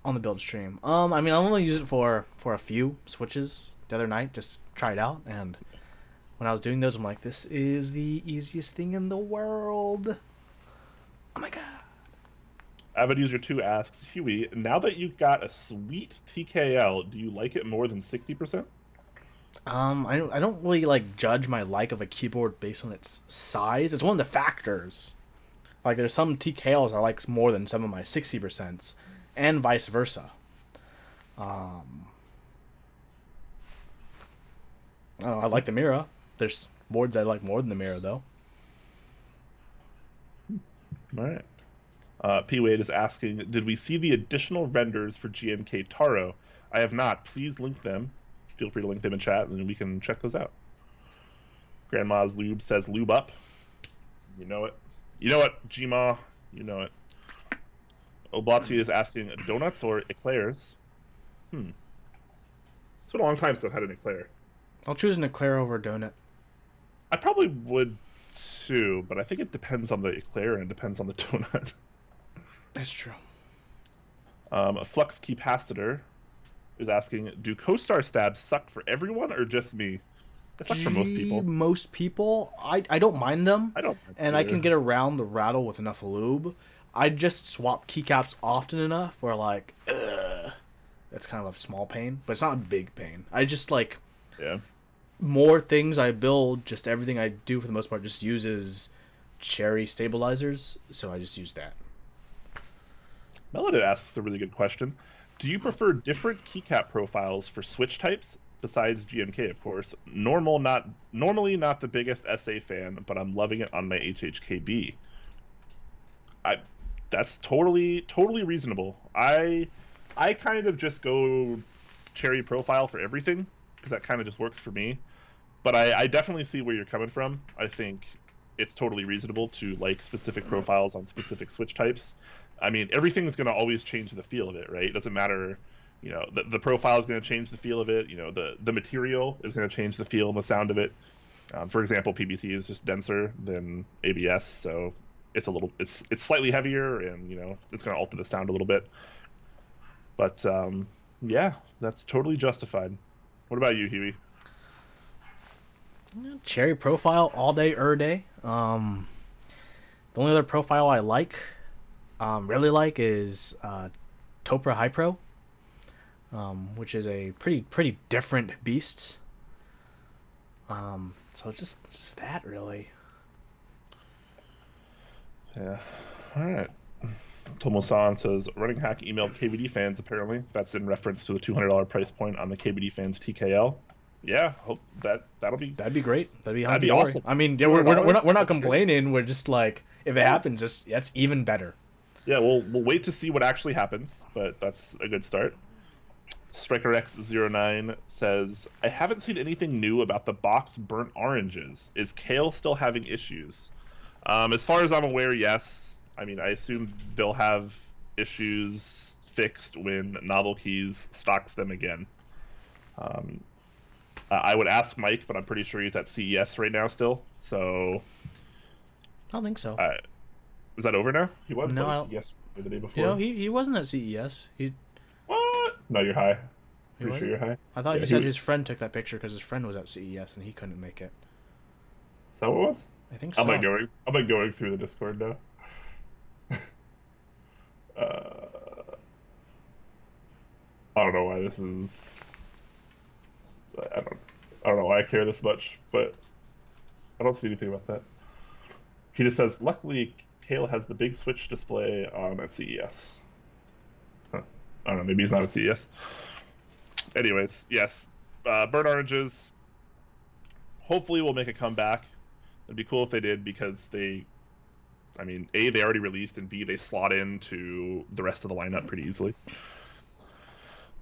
A: on the build stream. I mean, I only use it for a few switches the other night, just try it out, and when I was doing those, I'm like, this is the easiest thing in the world. Oh my god.
B: Avid User 2 asks, Huey, now that you've got a sweet TKL, do you like it more than 60%?
A: I don't really like judge my like of a keyboard based on its size. It's one of the factors. Like, there's some TKLs I like more than some of my 60%, and vice versa. I like the Mira. There's boards I like more than the Mira, though.
B: All right. P. Wade is asking, did we see the additional renders for GMK Taro? I have not. Please link them. Feel free to link them in chat, and we can check those out. Grandma's Lube says, lube up. You know it. You know it, Gma. You know it. Oblatzi is asking, donuts or eclairs? It's been a long time since I've had an eclair.
A: I'll choose an eclair over a donut.
B: I probably would too, but I think it depends on the eclair and it depends on the donut.
A: That's true.
B: Flux Capacitor is asking, do co-star stabs suck for everyone or just me? It sucks for most people.
A: Most people. I don't mind them.
B: I don't.
A: And I can get around the rattle with enough lube. I just swap keycaps often enough where, like, that's kind of a small pain, but it's not a big pain. I just, like, more things I build, just everything I do for the most part just uses cherry stabilizers, so I just use that.
B: Melody asks a really good question. Do you prefer different keycap profiles for switch types? besides GMK, of course. Normally not the biggest SA fan, but I'm loving it on my HHKB. That's totally reasonable. I kind of just go cherry profile for everything because that kind of just works for me. But I definitely see where you're coming from. I think it's totally reasonable to like specific profiles on specific switch types. I mean, everything's going to always change the feel of it, right? It doesn't matter, you know, the profile is going to change the feel of it. You know, the material is going to change the feel and the sound of it. For example, PBT is just denser than ABS, so it's slightly heavier, and you know, it's going to alter the sound a little bit. But yeah, that's totally justified. What about you, Huey?
A: Cherry profile all day, day. The only other profile I really like is Topra High Pro, which is a pretty different beast. So just that really.
B: Yeah. All right. Tomo-san says running hack emailed KBD fans. Apparently, that's in reference to the $200 price point on the KBD fans TKL. Yeah, hope that'll be.
A: That'd be great.
B: That'd be awesome.
A: I mean, yeah, we're not complaining. We're just like, if it happens, that's even better.
B: Yeah, we'll wait to see what actually happens, but that's a good start. Striker X09 says, I haven't seen anything new about the box burnt oranges. Is Kale still having issues? As far as I'm aware, yes. I mean, I assume they'll have issues fixed when Novel Keys stocks them again. I would ask Mike, but I'm pretty sure he's at CES right now still. So
A: I don't think so.
B: Is that over now? He was.
A: No,
B: yes, the day before.
A: You know, he wasn't at CES.
B: What? No, you're high. Pretty sure you're high.
A: I thought he said his friend took that picture because his friend was at CES and he couldn't make it.
B: Is that what it was?
A: I think so.
B: I'm like going through the Discord now. I don't know why this is. I don't know why I care this much, but I don't see anything about that. He just says, luckily, Kale has the big Switch display on at CES. Huh. I don't know, maybe he's not at CES. Anyways, yes. Burnt oranges, hopefully will make a comeback. It'd be cool if they did, because they already released, and B, they slot into the rest of the lineup pretty easily.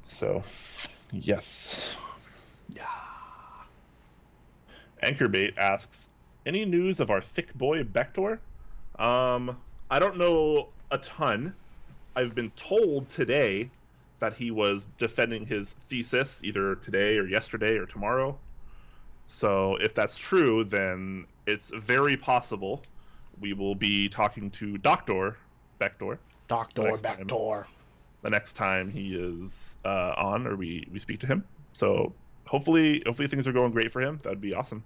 B: So, yes.
A: Yeah.
B: Anchorbait asks, any news of our thick boy Backdoor? I don't know a ton. I've been told today that he was defending his thesis either today or yesterday or tomorrow. So if that's true, then it's very possible we will be talking to Backdoor.
A: Backdoor.
B: The next time he is on, or we speak to him. So hopefully things are going great for him. That'd be awesome.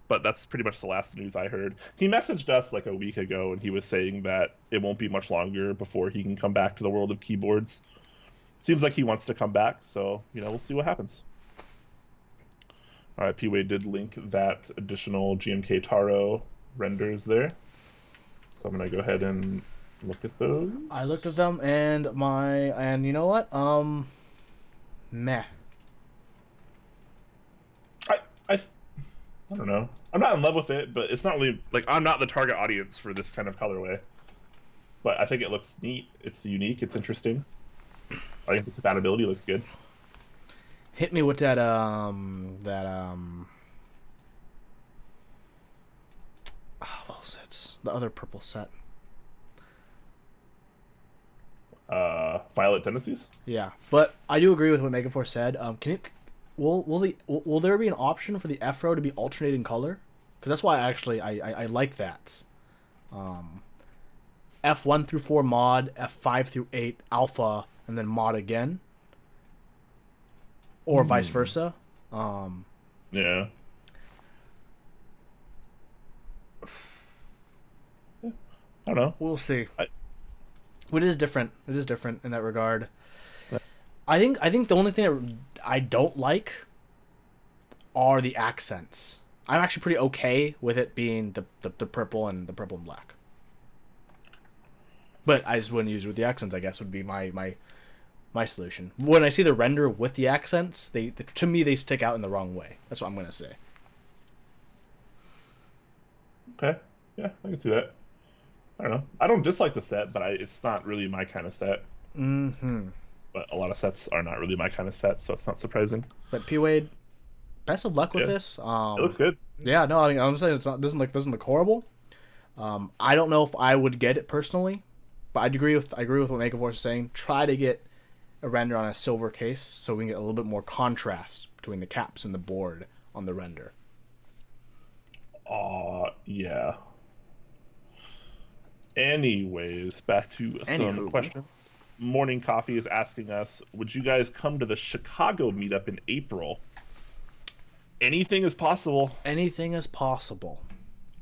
B: But that's pretty much the last news I heard. He messaged us like a week ago, and he was saying that it won't be much longer before he can come back to the world of keyboards. Seems like he wants to come back, so, you know, we'll see what happens. All right, P-Wade did link that additional GMK Taro renders there. So I'm going to go ahead and look at those.
A: I looked at them, and you know what? Meh.
B: I don't know. I'm not in love with it, but it's not really, like, I'm not the target audience for this kind of colorway. But I think it looks neat. It's unique. It's interesting. I think the compatibility looks good.
A: Hit me with that, what was it? The other purple set.
B: Violet Tendencies?
A: Yeah, but I do agree with what Megaforce said. Will there be an option for the F-Row to be alternating color? Because that's why I like that. F1 through 4 mod, F5 through 8 alpha, and then mod again, or vice versa.
B: Yeah. I don't know.
A: We'll see. It is different. It is different in that regard. I think the only thing that I don't like are the accents. I'm actually pretty okay with it being the purple and the purple and black. But I just wouldn't use it with the accents, I guess, would be my my solution. When I see the render with the accents, to me they stick out in the wrong way. That's what I'm gonna say.
B: Okay, yeah, I can see that. I don't know. I don't dislike the set, but it's not really my kind of set.
A: Mm-hmm.
B: But a lot of sets are not really my kind of set, so it's not surprising.
A: But P Wade, best of luck with this.
B: It looks good.
A: Yeah, no, I mean, I'm saying doesn't look horrible. I don't know if I would get it personally, but I agree with what Makeover is saying. Try to get a render on a silver case so we can get a little bit more contrast between the caps and the board on the render.
B: Yeah. Anyways, back to some questions. Morning Coffee is asking us, would you guys come to the Chicago meetup in April? Anything is possible.
A: Anything is possible.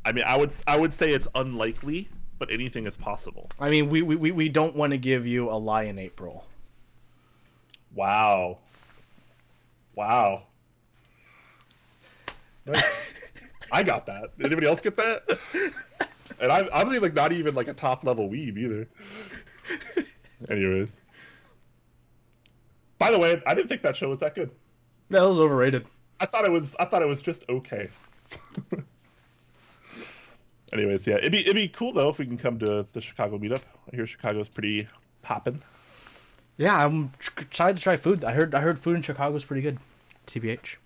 B: I mean, I would say it's unlikely, but anything is possible.
A: I mean, we don't want to give you a lie in April.
B: Wow. I got that. Did anybody else get that? And I'm like not even like a top level weeb either. Anyways. By the way, I didn't think that show was that good.
A: That was overrated.
B: I thought it was just okay. Anyways, yeah, it'd be cool though if we can come to the Chicago meetup. I hear Chicago's pretty poppin'.
A: Yeah, I'm excited to try food. I heard food in Chicago is pretty good. TBH.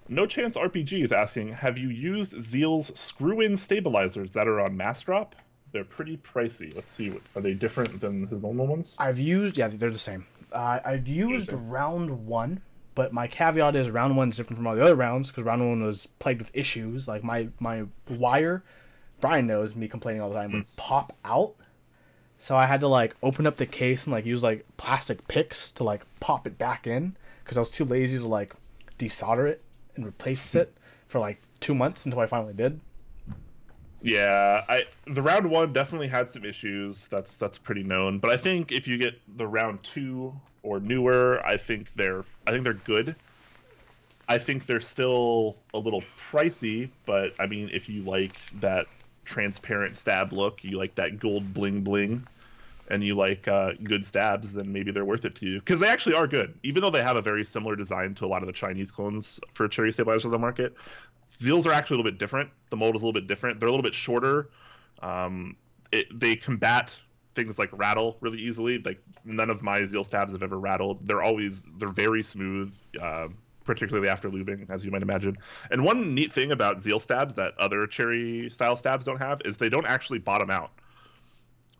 B: No Chance RPG is asking, have you used Zeal's screw-in stabilizers that are on mass drop? They're pretty pricey. Let's see, are they different than his normal ones?
A: They're the same. I've used round 1, but my caveat is round 1 is different from all the other rounds because round 1 was plagued with issues. Like my wire, Brian knows me complaining all the time, would pop out. So I had to like open up the case and like use like plastic picks to like pop it back in because I was too lazy to like desolder it and replace it for like 2 months until I finally did.
B: Yeah, the round 1 definitely had some issues. That's pretty known. But I think if you get the round 2 or newer, I think they're good. I think they're still a little pricey, but I mean, if you like that transparent stab look, you like that gold bling bling, and you like good stabs, then maybe they're worth it to you because they actually are good. Even though they have a very similar design to a lot of the Chinese clones for cherry stabilizers on the market, Zeals are actually a little bit different. The mold is a little bit different. They're a little bit shorter. They combat things like rattle really easily. Like none of my Zeal stabs have ever rattled. They're very smooth, particularly after lubing, as you might imagine. And one neat thing about Zeal stabs that other cherry style stabs don't have is they don't actually bottom out.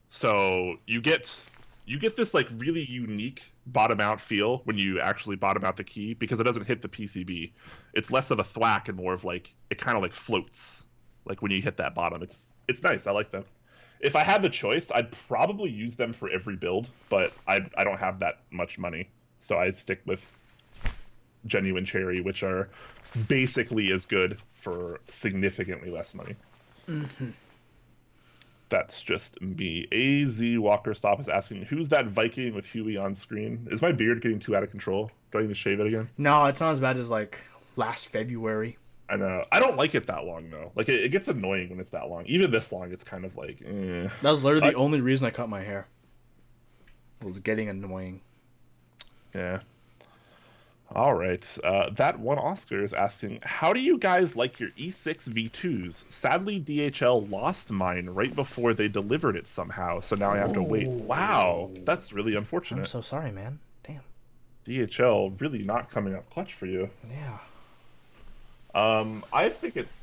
B: So you get this like really unique bottom out feel when you actually bottom out the key because it doesn't hit the PCB. It's less of a thwack and more of like it kind of like floats like when you hit that bottom. It's nice. I like them. If I had the choice, I'd probably use them for every build, but I don't have that much money, so I stick with genuine cherry, which are basically as good for significantly less money. Mm-hmm. That's just me. AZ Walker Stop is asking, who's that Viking with Huey on screen? Is my beard getting too out of control? Do I need to shave it again?
A: No, it's not as bad as like last February.
B: I know. I don't like it that long though. Like it gets annoying when it's that long. Even this long, it's kind of like.
A: That was literally the only reason I cut my hair. It was getting annoying.
B: Yeah. All right. That one Oscar is asking, how do you guys like your E6 V2s? Sadly, DHL lost mine right before they delivered it somehow, so now I have to wait. Wow, that's really unfortunate.
A: I'm so sorry, man. Damn.
B: DHL really not coming up clutch for you.
A: Yeah.
B: I think it's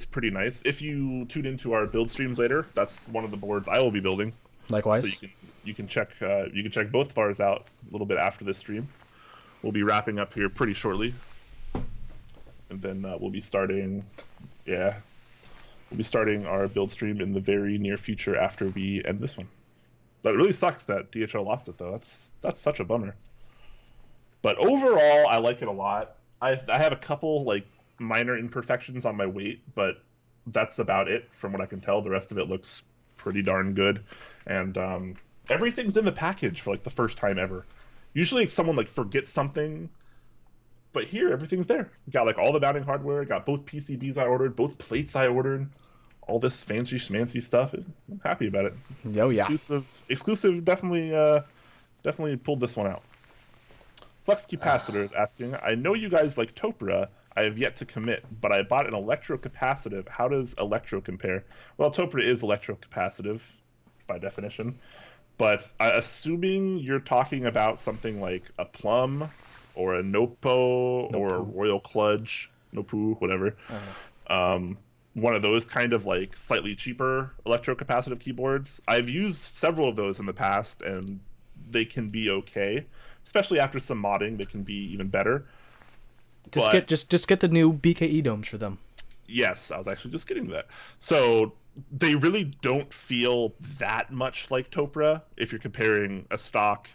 B: pretty nice. If you tune into our build streams later, that's one of the boards I will be building.
A: Likewise.
B: So you can check both of ours out a little bit after this stream. We'll be wrapping up here pretty shortly, and then we'll be starting our build stream in the very near future after we end this one. But it really sucks that DHL lost it though. That's such a bummer. But overall, I like it a lot. I have a couple like minor imperfections on my weight, but that's about it from what I can tell. The rest of it looks pretty darn good, and everything's in the package for like the first time ever. Usually someone like forgets something, but here everything's there. Got like all the mounting hardware, got both PCBs I ordered, both plates I ordered, all this fancy schmancy stuff. I'm happy about it.
A: Oh yeah.
B: Exclusive definitely definitely pulled this one out. Flux Capacitor is asking, I know you guys like Topra. I have yet to commit, but I bought an electrocapacitive. How does electro compare? Well, Topra is electrocapacitive by definition, but assuming you're talking about something like a Plum or a Nopo or a Royal Kludge, Nopu, whatever, one of those kind of like slightly cheaper electrocapacitive keyboards. I've used several of those in the past, and they can be okay. Especially after some modding, they can be even better.
A: Just get the new BKE domes for them. Yes,
B: I was actually just getting to that. So they really don't feel that much like Topra if you're comparing a stock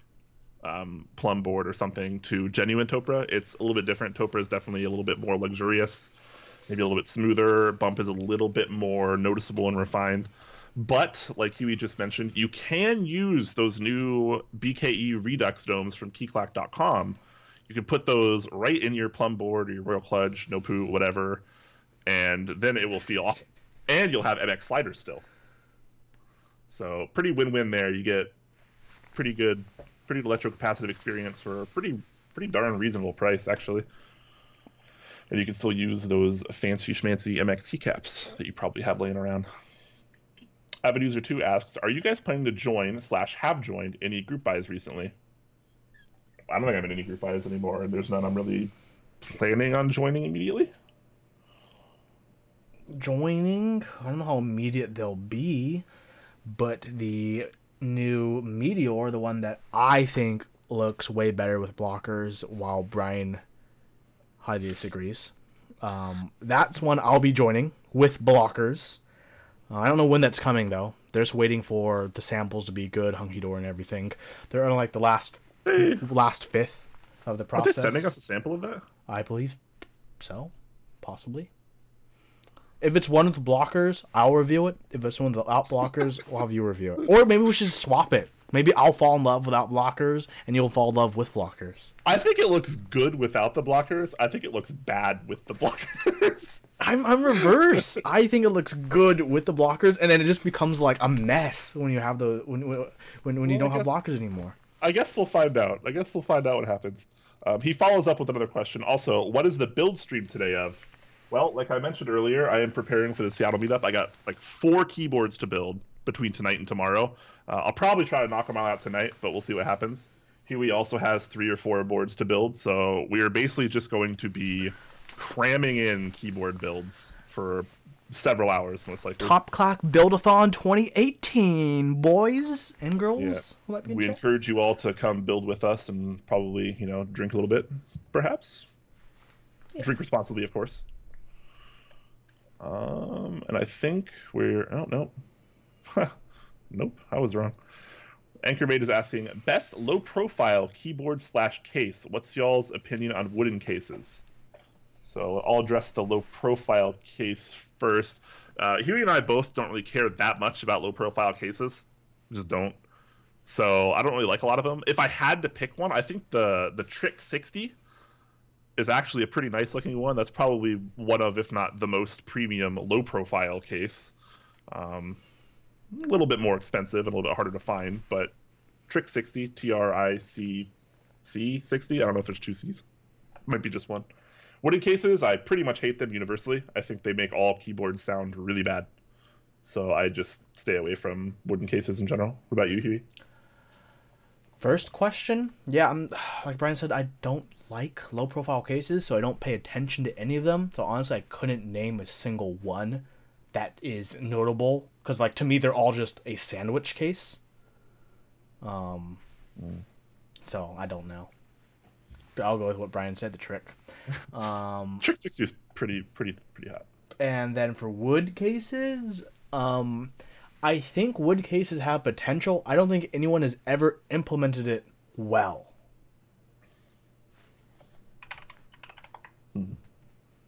B: Plum board or something to genuine Topra. It's a little bit different. Topra is definitely a little bit more luxurious, maybe a little bit smoother. Bump is a little bit more noticeable and refined. But, like Huey just mentioned, you can use those new BKE Redux domes from Keyclack.com. You can put those right in your Plum board or your Royal Kludge, Nopu, whatever, and then it will feel awesome. And you'll have MX sliders still. So, pretty win-win there. You get pretty electrocapacitive experience for a pretty darn reasonable price, actually. And you can still use those fancy schmancy MX keycaps that you probably have laying around. Avid User 2 asks, are you guys planning to join/have joined any group buys recently? I don't think I'm in any group buys anymore, and there's none I'm really planning on joining immediately.
A: Joining? I don't know how immediate they'll be, but the new Meteor, the one that I think looks way better with blockers, while Brian highly disagrees, that's one I'll be joining with blockers. I don't know when that's coming, though. They're just waiting for the samples to be good, hunky-dory and everything. They're on, like, the last fifth of the process.
B: Are they sending us a sample of that?
A: I believe so. Possibly. If it's one with blockers, I'll review it. If it's one without blockers, we'll have you review it. Or maybe we should swap it. Maybe I'll fall in love without blockers, and you'll fall in love with blockers.
B: I think it looks good without the blockers. I think it looks bad with the blockers.
A: I'm reverse. I think it looks good with the blockers, and then it just becomes like a mess when you have when you don't have blockers anymore.
B: I guess we'll find out. What happens. He follows up with another question. Also, what is the build stream today of? Well, like I mentioned earlier, I am preparing for the Seattle meetup. I got like 4 keyboards to build between tonight and tomorrow. I'll probably try to knock them all out tonight, but we'll see what happens. Huey also has 3 or 4 boards to build, so we are basically just going to be cramming in keyboard builds for several hours, most likely.
A: Top Clack Build-a-thon 2018, boys and girls.
B: Yeah. We encourage you all to come build with us and probably, drink a little bit, perhaps. Yeah. Drink responsibly, of course. And I think nope, I was wrong. Anchormate is asking, best low-profile keyboard/case. What's y'all's opinion on wooden cases? So I'll address the low-profile case first. Huey and I both don't really care that much about low-profile cases. We just don't. So I don't really like a lot of them. If I had to pick one, I think the Trick 60 is actually a pretty nice-looking one. That's probably one of, if not the most premium low-profile case. A little bit more expensive and a little bit harder to find, but Trick 60, TRICC 60. I don't know if there's 2 C's. Might be just one. Wooden cases, I pretty much hate them universally. I think they make all keyboards sound really bad. So I just stay away from wooden cases in general. What about you, Huey?
A: First question, yeah, like Brian said, I don't like low-profile cases, so I don't pay attention to any of them. So honestly, I couldn't name a single one that is notable, because like to me, they're all just a sandwich case. So I don't know. I'll go with what Brian said, the Trick.
B: Trick 60 is pretty hot.
A: And then for wood cases, I think wood cases have potential. I don't think anyone has ever implemented it well.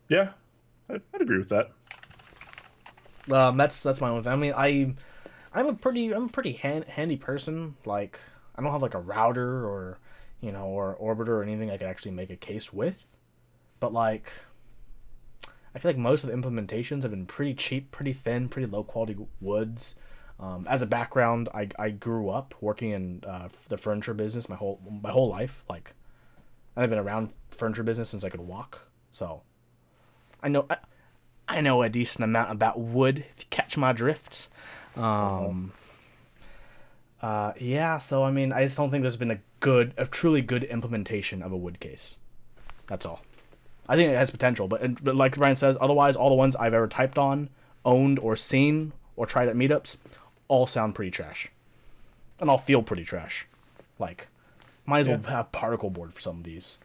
B: Yeah, I'd agree with that.
A: That's my own thing. I mean, I'm a pretty handy person. Like, I don't have like a router or or orbiter or anything I could actually make a case with. But like, I feel like most of the implementations have been pretty cheap, pretty thin, pretty low quality woods. As a background, I grew up working in the furniture business my whole life. Like, I've been around furniture business since I could walk, so I know a decent amount about wood. If you catch my drift. Yeah. So I mean, I just don't think there's been a truly good implementation of a wood case. That's all. I think it has potential, but like Ryan says, otherwise, all the ones I've ever typed on, owned, or seen, or tried at meetups, all sound pretty trash. And all feel pretty trash. Like, might as well have particle board for some of these.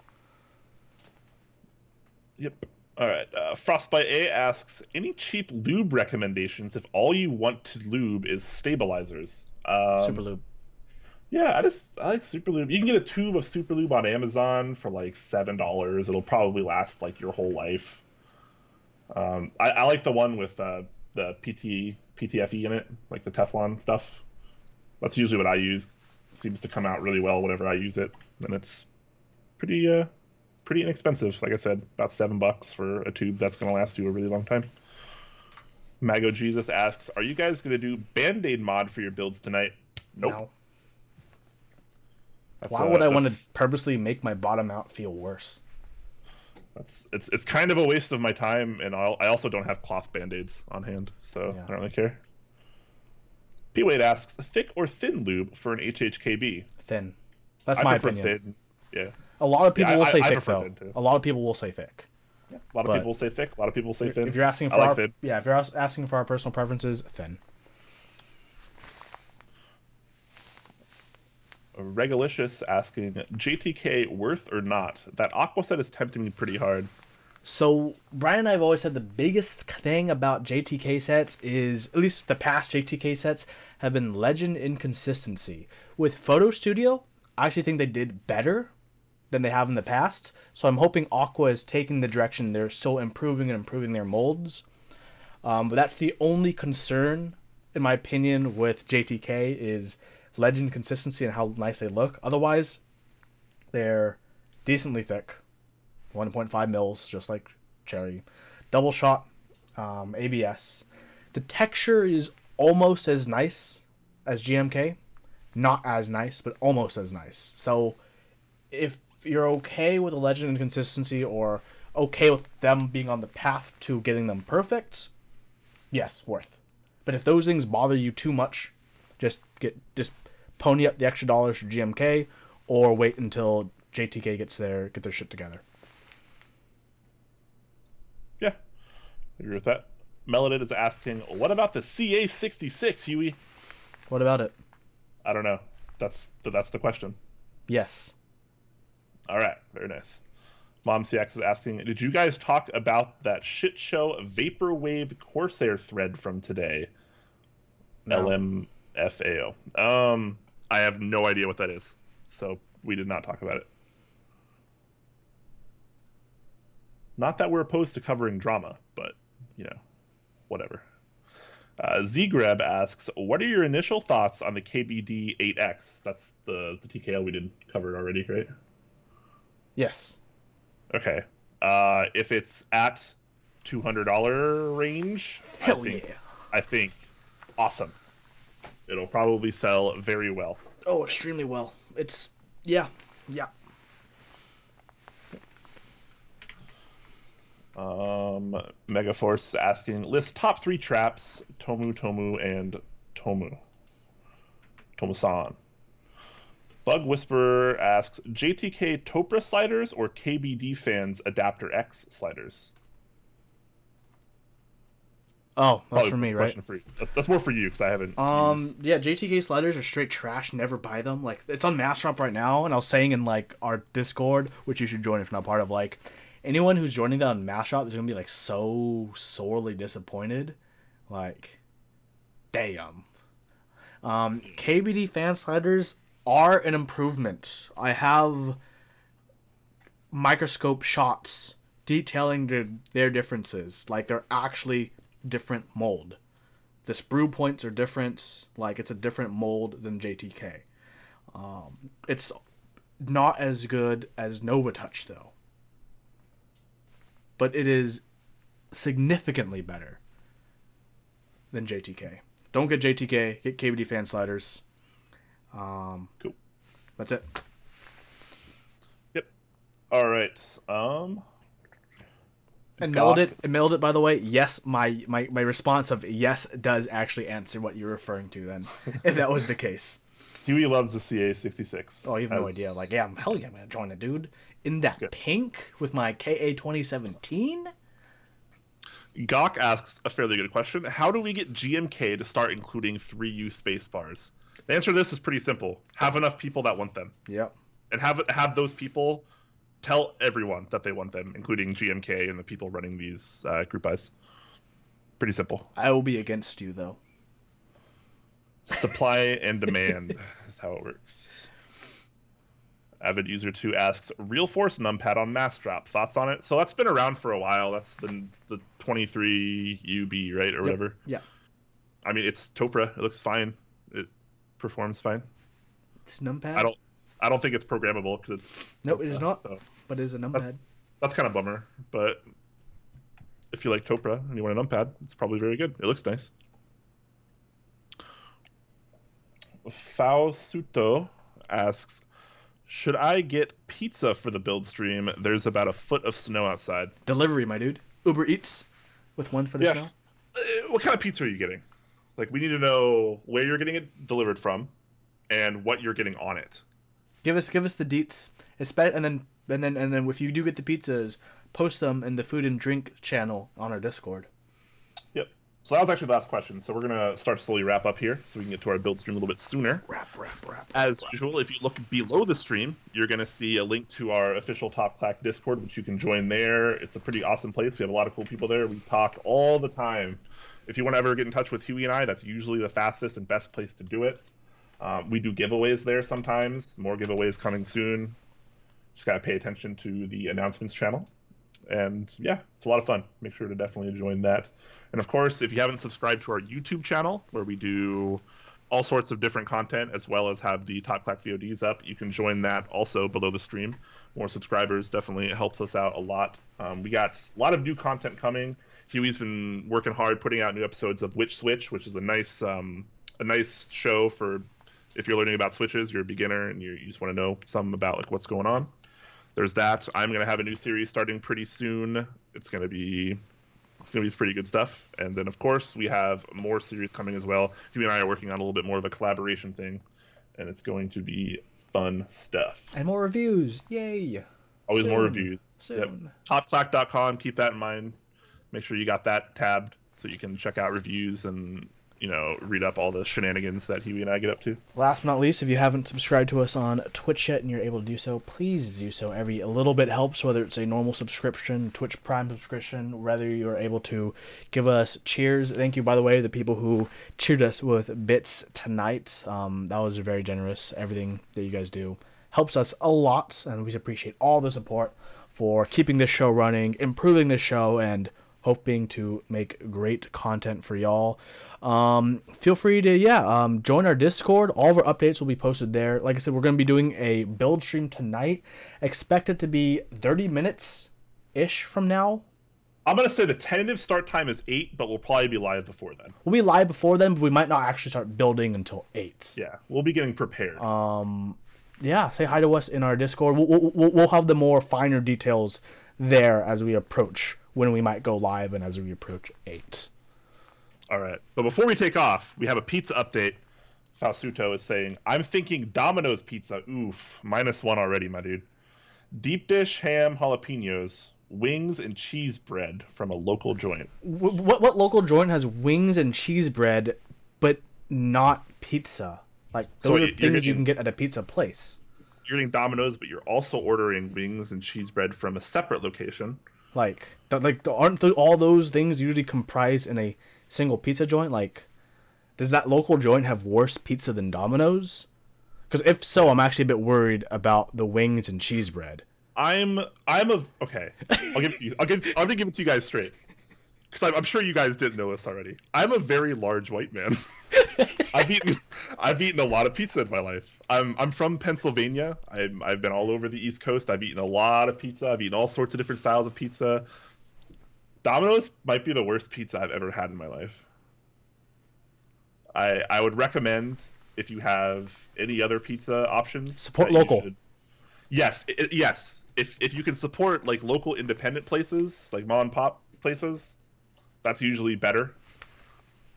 B: Yep. All right. Frostbite A asks, any cheap lube recommendations if all you want to lube is stabilizers?
A: Super lube.
B: Yeah, I like Super Lube. You can get a tube of Super Lube on Amazon for like $7. It'll probably last like your whole life. I like the one with the PTFE in it, like the Teflon stuff. That's usually what I use. Seems to come out really well whenever I use it, and it's pretty inexpensive. Like I said, about $7 for a tube that's going to last you a really long time. Mago Jesus asks, are you guys going to do Band-Aid mod for your builds tonight? Nope.
A: No. Why would I want to purposely make my bottom out feel worse?
B: It's kind of a waste of my time, and I also don't have cloth band-aids on hand, so I don't really care. P-Wade asks, thick or thin lube for an HHKB?
A: Thin. That's my opinion.
B: Thin. Yeah.
A: A lot of people will say thick, though.
B: A
A: lot of people will say thick.
B: Yeah. A lot of people will say thick. A lot of people will say thin.
A: If you're asking for if you're asking for our personal preferences, thin.
B: Regalicious asking, JTK worth or not? That Aqua set is tempting me pretty hard.
A: So, Brian and I have always said the biggest thing about JTK sets is, at least the past JTK sets, have been legend inconsistency. With Photo Studio, I actually think they did better than they have in the past. So I'm hoping Aqua is taking the direction they're still improving and improving their molds. But that's the only concern, in my opinion, with JTK is legend consistency and how nice they look. Otherwise, they're decently thick, 1.5 mils, just like Cherry. Double shot, ABS. The texture is almost as nice as GMK, not as nice, but almost as nice. So if you're okay with the legend inconsistency or okay with them being on the path to getting them perfect, yes, worth. But if those things bother you too much, just pony up the extra dollars for GMK, or wait until JTK get their shit together.
B: Yeah, I agree with that. Melodit is asking, what about the CA66, Huey?
A: What about it?
B: I don't know. That's the question.
A: Yes.
B: All right, very nice. Mom CX is asking, did you guys talk about that shit show Vaporwave Corsair thread from today? No. LMFAO. I have no idea what that is, so we did not talk about it. Not that we're opposed to covering drama, but, whatever. Zgreb asks, what are your initial thoughts on the KBD8X? That's the TKL we did cover already, right?
A: Yes.
B: Okay. If it's at $200 range, I think awesome. It'll probably sell very well.
A: Oh, extremely well. It's, yeah.
B: Megaforce is asking, list top 3 traps, Tomu, and Tomu-san. Bug Whisperer asks, JTK Topra sliders or KBD fans Adapter X sliders?
A: Oh, that's for me, right?
B: That's more for you because I haven't.
A: Yeah, JTK sliders are straight trash. Never buy them. Like, it's on Massshop right now, and I was saying in like our Discord, which you should join if you're not part of. Like, anyone who's joining that on Massshop is gonna be like so sorely disappointed. Like, damn. KBD fan sliders are an improvement. I have microscope shots detailing their differences. Like, they're actually different mold. The sprue points are different. Like, it's a different mold than JTK. It's not as good as Nova Touch, though. But it is significantly better than JTK. Don't get JTK. Get KBD fan sliders.
B: Cool.
A: That's it.
B: Yep. All right.
A: And mailed it, by the way. Yes, my response of yes does actually answer what you're referring to then, if that was the case.
B: Huey loves the CA66.
A: Oh, you have no idea. Like, yeah, hell yeah, I'm going to join it, dude. In that pink with my KA 2017?
B: Gawk asks a fairly good question. How do we get GMK to start including 3U space bars? The answer to this is pretty simple. Have enough people that want them.
A: Yep.
B: And have those people tell everyone that they want them, including GMK and the people running these group buys. Pretty simple.
A: I will be against you, though.
B: Supply and demand is how it works. Avid User 2 asks, Real Force numpad on mass drop. Thoughts on it? So that's been around for a while. That's the 23UB, right? Or whatever.
A: Yeah.
B: I mean, it's Topra. It looks fine. It performs fine.
A: It's numpad?
B: I don't think it's programmable because it's...
A: Nope,
B: Topra,
A: it is not.
B: So
A: but it is a numpad.
B: That's kind of bummer. But if you like Topra and you want a numpad, it's probably very good. It looks nice. Fausuto asks, should I get pizza for the build stream? There's about a foot of snow outside.
A: Delivery, my dude. Uber Eats with 1 foot of snow.
B: What kind of pizza are you getting? Like, we need to know where you're getting it delivered from and what you're getting on it.
A: Give us the deets. And then if you do get the pizzas, post them in the food and drink channel on our Discord.
B: Yep. So that was actually the last question. So we're going to start slowly wrap up here so we can get to our build stream a little bit sooner.
A: Wrap.
B: As usual, if you look below the stream, you're going to see a link to our official Top Clack Discord, which you can join there. It's a pretty awesome place. We have a lot of cool people there. We talk all the time. If you want to ever get in touch with Huey and I, that's usually the fastest and best place to do it. We do giveaways there sometimes. More giveaways coming soon. Just got to pay attention to the announcements channel. And yeah, it's a lot of fun. Make sure to definitely join that. And of course, if you haven't subscribed to our YouTube channel, where we do all sorts of different content, as well as have the Top Clack VODs up, you can join that also below the stream. More subscribers definitely helps us out a lot. We got a lot of new content coming. Huey's been working hard putting out new episodes of Witch Switch, which is a nice show for if you're learning about switches, you're a beginner, and you just want to know something about like what's going on. There's that. I'm going to have a new series starting pretty soon. It's going to be pretty good stuff. And then, of course, we have more series coming as well. Huey and I are working on a little bit more of a collaboration thing, and it's going to be fun stuff.
A: And more reviews. Yay.
B: Always more reviews.
A: Soon.
B: Yep. Topclack.com. Keep that in mind. Make sure you got that tabbed so you can check out reviews and, read up all the shenanigans that Huey and I get up to.
A: Last but not least, if you haven't subscribed to us on Twitch yet and you're able to do so, please do so. Every little bit helps, whether it's a normal subscription, Twitch Prime subscription, whether you're able to give us cheers. Thank you, by the way, the people who cheered us with bits tonight. That was very generous. Everything that you guys do helps us a lot, and we appreciate all the support for keeping this show running, improving this show, and hoping to make great content for y'all. Feel free to join our Discord. All of our updates will be posted there. Like I said, we're going to be doing a build stream tonight. Expect it to be 30 minutes ish from now.
B: I'm going to say the tentative start time is 8, but we'll probably be live before then.
A: We'll be live before then, but we might not actually start building until 8.
B: Yeah, we'll be getting prepared.
A: Say hi to us in our Discord. We'll have the more finer details there as we approach when we might go live and as we approach 8.
B: All right. But before we take off, we have a pizza update. Fausuto is saying, I'm thinking Domino's pizza. Oof. -1 already, my dude. Deep dish, ham, jalapenos, wings, and cheese bread from a local joint.
A: What local joint has wings and cheese bread, but not pizza? Like, those are things you can get at a pizza place.
B: You're getting Domino's, but you're also ordering wings and cheese bread from a separate location.
A: Aren't all those things usually comprised in a single pizza joint? Like, does that local joint have worse pizza than Domino's? Because if so, I'm actually a bit worried about the wings and cheese bread.
B: Okay. I'll give it to you guys straight, because I'm sure you guys didn't know this already. I'm a very large white man. I've eaten a lot of pizza in my life. I'm from Pennsylvania. I've been all over the East Coast. I've eaten a lot of pizza. I've eaten all sorts of different styles of pizza. Domino's might be the worst pizza I've ever had in my life. I would recommend, if you have any other pizza options,
A: support local.
B: Yes, yes. If you can support like local independent places, like mom and pop places, that's usually better.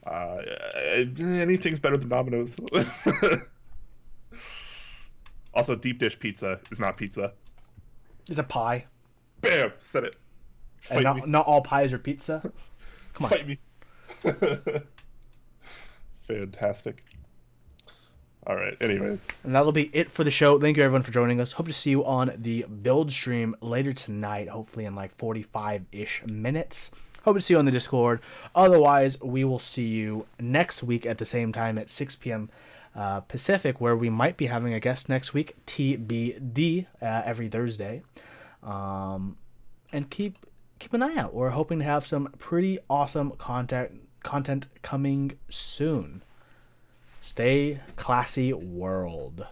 B: Anything's better than Domino's. Also, deep dish pizza is not pizza.
A: It's a pie.
B: Bam! Said it.
A: Fight and not all pies are pizza. Come on.
B: Fight me. Fantastic. All right. Anyways.
A: And that'll be it for the show. Thank you, everyone, for joining us. Hope to see you on the build stream later tonight, hopefully in like 45-ish minutes. Hope to see you on the Discord. Otherwise, we will see you next week at the same time at 6 p.m. Pacific, where we might be having a guest next week, TBD, every Thursday. And keep an eye out. We're hoping to have some pretty awesome content coming soon. Stay classy, world.